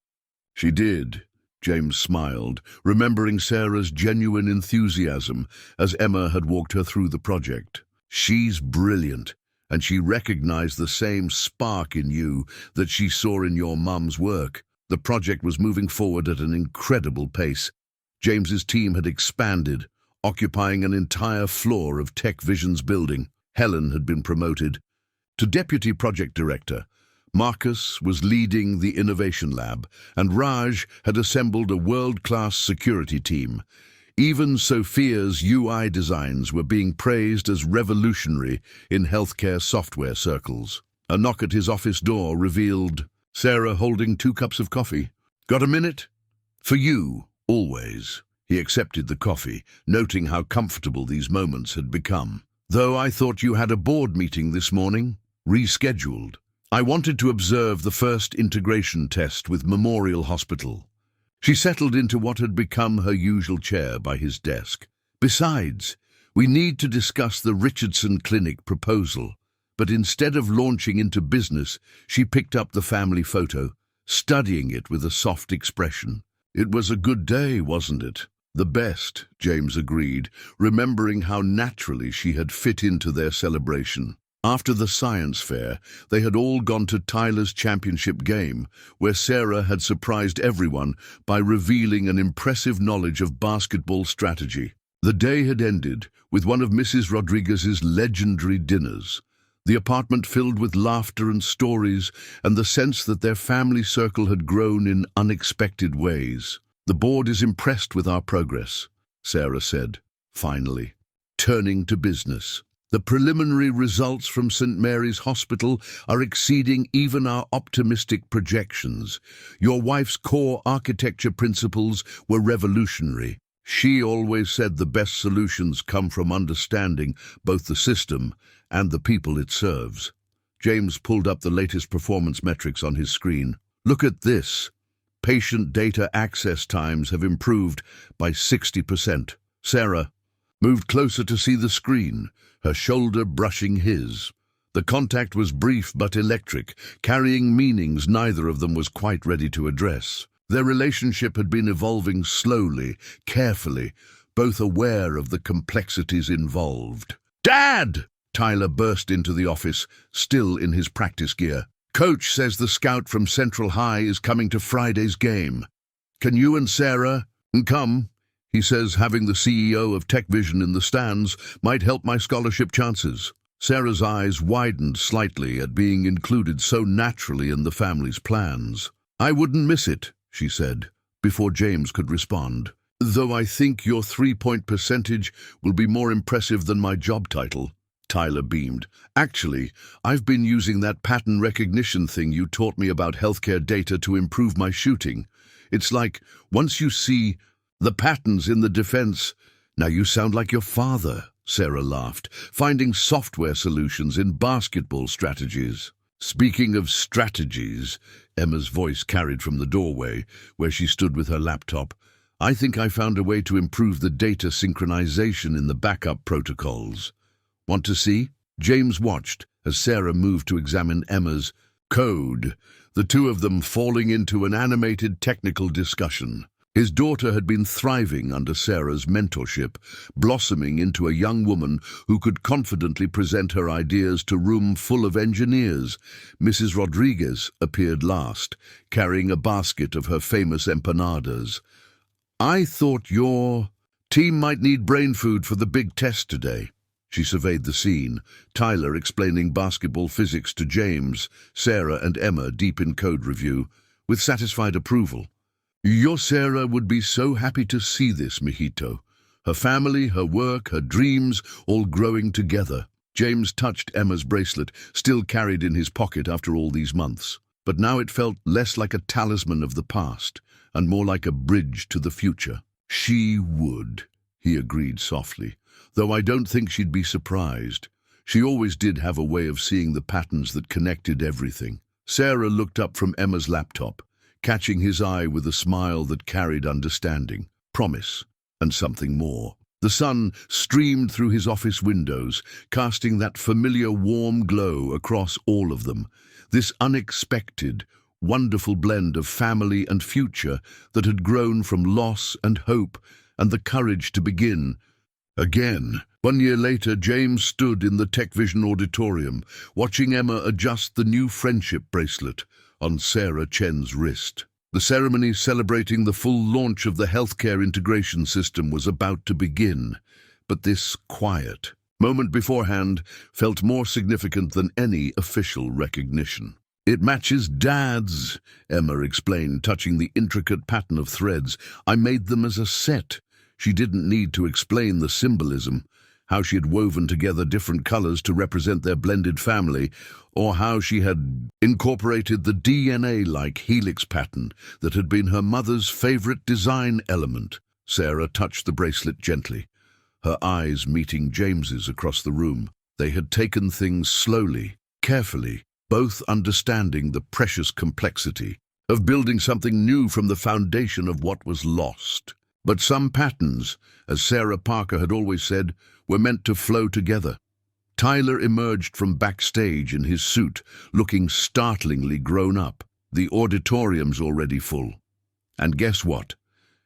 She did. James smiled, remembering Sarah's genuine enthusiasm as Emma had walked her through the project. She's brilliant, and she recognized the same spark in you that she saw in your mum's work. The project was moving forward at an incredible pace. James's team had expanded, occupying an entire floor of TechVision's building. Helen had been promoted to Deputy Project Director. Marcus was leading the Innovation Lab, and Raj had assembled a world-class security team. Even Sophia's UI designs were being praised as revolutionary in healthcare software circles. A knock at his office door revealed Sarah holding 2 cups of coffee. "Got a minute?" "For you, always." He accepted the coffee, noting how comfortable these moments had become. "Though I thought you had a board meeting this morning." "Rescheduled. I wanted to observe the first integration test with Memorial Hospital." She settled into what had become her usual chair by his desk. "Besides, we need to discuss the Richardson Clinic proposal." But instead of launching into business, she picked up the family photo, studying it with a soft expression. "It was a good day, wasn't it?" "The best," James agreed, remembering how naturally she had fit into their celebration. After the science fair, they had all gone to Tyler's championship game, where Sarah had surprised everyone by revealing an impressive knowledge of basketball strategy. The day had ended with one of Mrs. Rodriguez's legendary dinners. The apartment filled with laughter and stories, and the sense that their family circle had grown in unexpected ways. "The board is impressed with our progress," Sarah said, finally, turning to business. "The preliminary results from St. Mary's Hospital are exceeding even our optimistic projections. Your wife's core architecture principles were revolutionary. She always said the best solutions come from understanding both the system and the people it serves." James pulled up the latest performance metrics on his screen. "Look at this. Patient data access times have improved by 60%. Sarah moved closer to see the screen, her shoulder brushing his. The contact was brief but electric, carrying meanings neither of them was quite ready to address. Their relationship had been evolving slowly, carefully, both aware of the complexities involved. "Dad!" Tyler burst into the office, still in his practice gear. "Coach says the scout from Central High is coming to Friday's game. Can you and Sarah come? He says having the CEO of TechVision in the stands might help my scholarship chances." Sarah's eyes widened slightly at being included so naturally in the family's plans. "I wouldn't miss it," she said, before James could respond. "Though I think your 3-point percentage will be more impressive than my job title." Tyler beamed. "Actually, I've been using that pattern recognition thing you taught me about healthcare data to improve my shooting. It's like, once you see the patterns in the defense..." "Now you sound like your father," Sarah laughed, "finding software solutions in basketball strategies." "Speaking of strategies," Emma's voice carried from the doorway, where she stood with her laptop, "I think I found a way to improve the data synchronization in the backup protocols. Want to see?" James watched as Sarah moved to examine Emma's code, the two of them falling into an animated technical discussion. His daughter had been thriving under Sarah's mentorship, blossoming into a young woman who could confidently present her ideas to a room full of engineers. Mrs. Rodriguez appeared last, carrying a basket of her famous empanadas. "I thought your team might need brain food for the big test today." She surveyed the scene, Tyler explaining basketball physics to James, Sarah and Emma deep in code review, with satisfied approval. "Your Sarah would be so happy to see this, mijito. Her family, her work, her dreams, all growing together." James touched Emma's bracelet, still carried in his pocket after all these months. But now it felt less like a talisman of the past, and more like a bridge to the future. "She would," he agreed softly, "though I don't think she'd be surprised. She always did have a way of seeing the patterns that connected everything." Sarah looked up from Emma's laptop, catching his eye with a smile that carried understanding. "Promise." and something more. The sun streamed through his office windows, casting that familiar warm glow across all of them. This unexpected, wonderful blend of family and future that had grown from loss and hope and the courage to begin again. 1 year later, James stood in the TechVision auditorium, watching Emma adjust the new friendship bracelet on Sarah Chen's wrist. The ceremony celebrating the full launch of the healthcare integration system was about to begin, but this quiet moment beforehand felt more significant than any official recognition. "It matches Dad's," Emma explained, touching the intricate pattern of threads. "I made them as a set." She didn't need to explain the symbolism, how she had woven together different colors to represent their blended family, or how she had incorporated the DNA-like helix pattern that had been her mother's favorite design element. Sarah touched the bracelet gently, her eyes meeting James's across the room. They had taken things slowly, carefully, both understanding the precious complexity of building something new from the foundation of what was lost. But some patterns, as Sarah Parker had always said, were meant to flow together. Tyler emerged from backstage in his suit, looking startlingly grown up. The auditorium's already full. And guess what?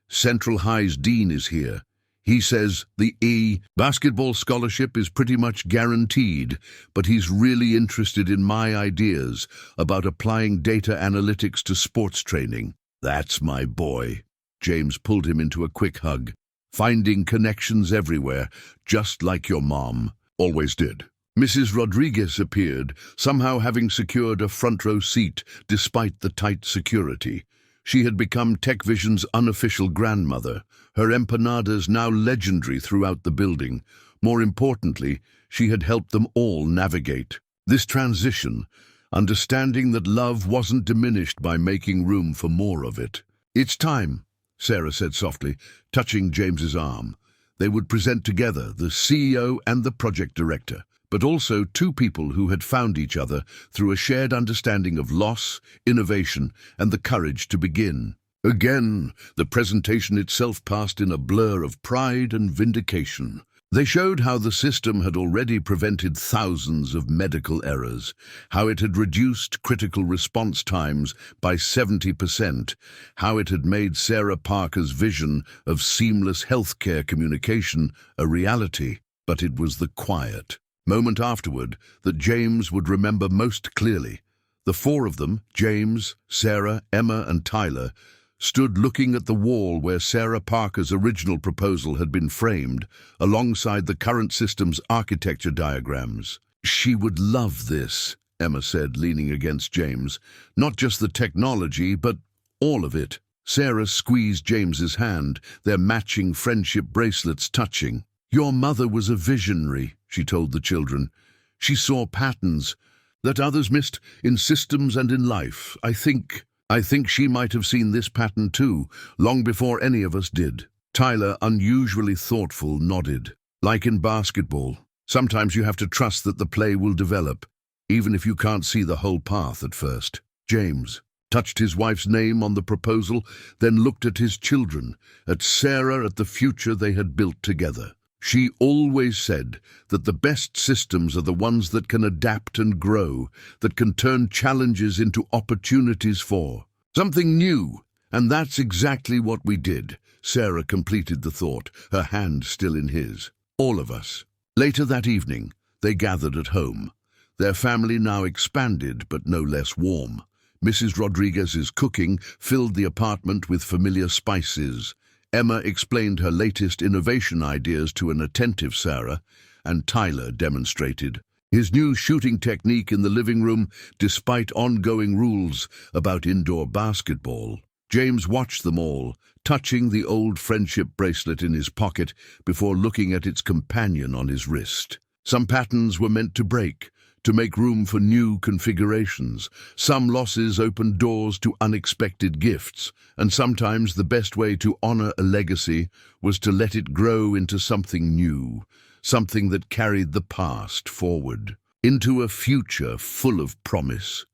Central High's dean is here. He says the basketball scholarship is pretty much guaranteed, but he's really interested in my ideas about applying data analytics to sports training. That's my boy. James pulled him into a quick hug. "Finding connections everywhere, just like your mom always did." Mrs. Rodriguez appeared, somehow having secured a front-row seat despite the tight security. She had become TechVision's unofficial grandmother, her empanadas now legendary throughout the building. More importantly, she had helped them all navigate this transition, understanding that love wasn't diminished by making room for more of it. "It's time," Sarah said softly, touching James's arm. They would present together, the CEO and the project director, but also two people who had found each other through a shared understanding of loss, innovation, and the courage to begin. Again, the presentation itself passed in a blur of pride and vindication. They showed how the system had already prevented thousands of medical errors, how it had reduced critical response times by 70%, how it had made Sarah Parker's vision of seamless healthcare communication a reality. But it was the quiet moment afterward that James would remember most clearly. The four of them, James, Sarah, Emma, and Tyler, stood looking at the wall where Sarah Parker's original proposal had been framed, alongside the current system's architecture diagrams. "She would love this," Emma said, leaning against James. "Not just the technology, but all of it." Sarah squeezed James's hand, their matching friendship bracelets touching. "Your mother was a visionary," she told the children. "She saw patterns that others missed in systems and in life. I think she might have seen this pattern too, long before any of us did." Tyler, unusually thoughtful, nodded. "Like in basketball, sometimes you have to trust that the play will develop, even if you can't see the whole path at first." James touched his wife's name on the proposal, then looked at his children, at Sarah, at the future they had built together. "She always said that the best systems are the ones that can adapt and grow, that can turn challenges into opportunities for something new. And that's exactly what we did." Sarah completed the thought, her hand still in his. "All of us." Later that evening, they gathered at home. Their family now expanded, but no less warm. Mrs. Rodriguez's cooking filled the apartment with familiar spices. Emma explained her latest innovation ideas to an attentive Sarah, and Tyler demonstrated his new shooting technique in the living room despite ongoing rules about indoor basketball. James watched them all, touching the old friendship bracelet in his pocket before looking at its companion on his wrist. Some patterns were meant to break, to make room for new configurations. Some losses opened doors to unexpected gifts, and sometimes the best way to honor a legacy was to let it grow into something new, something that carried the past forward, into a future full of promise.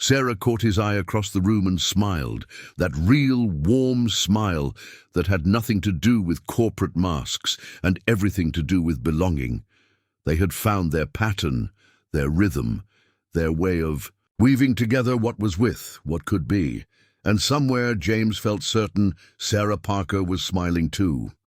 Sarah caught his eye across the room and smiled, that real, warm smile that had nothing to do with corporate masks and everything to do with belonging. They had found their pattern, their rhythm, their way of weaving together what was with what could be. And somewhere James felt certain Sarah Parker was smiling too.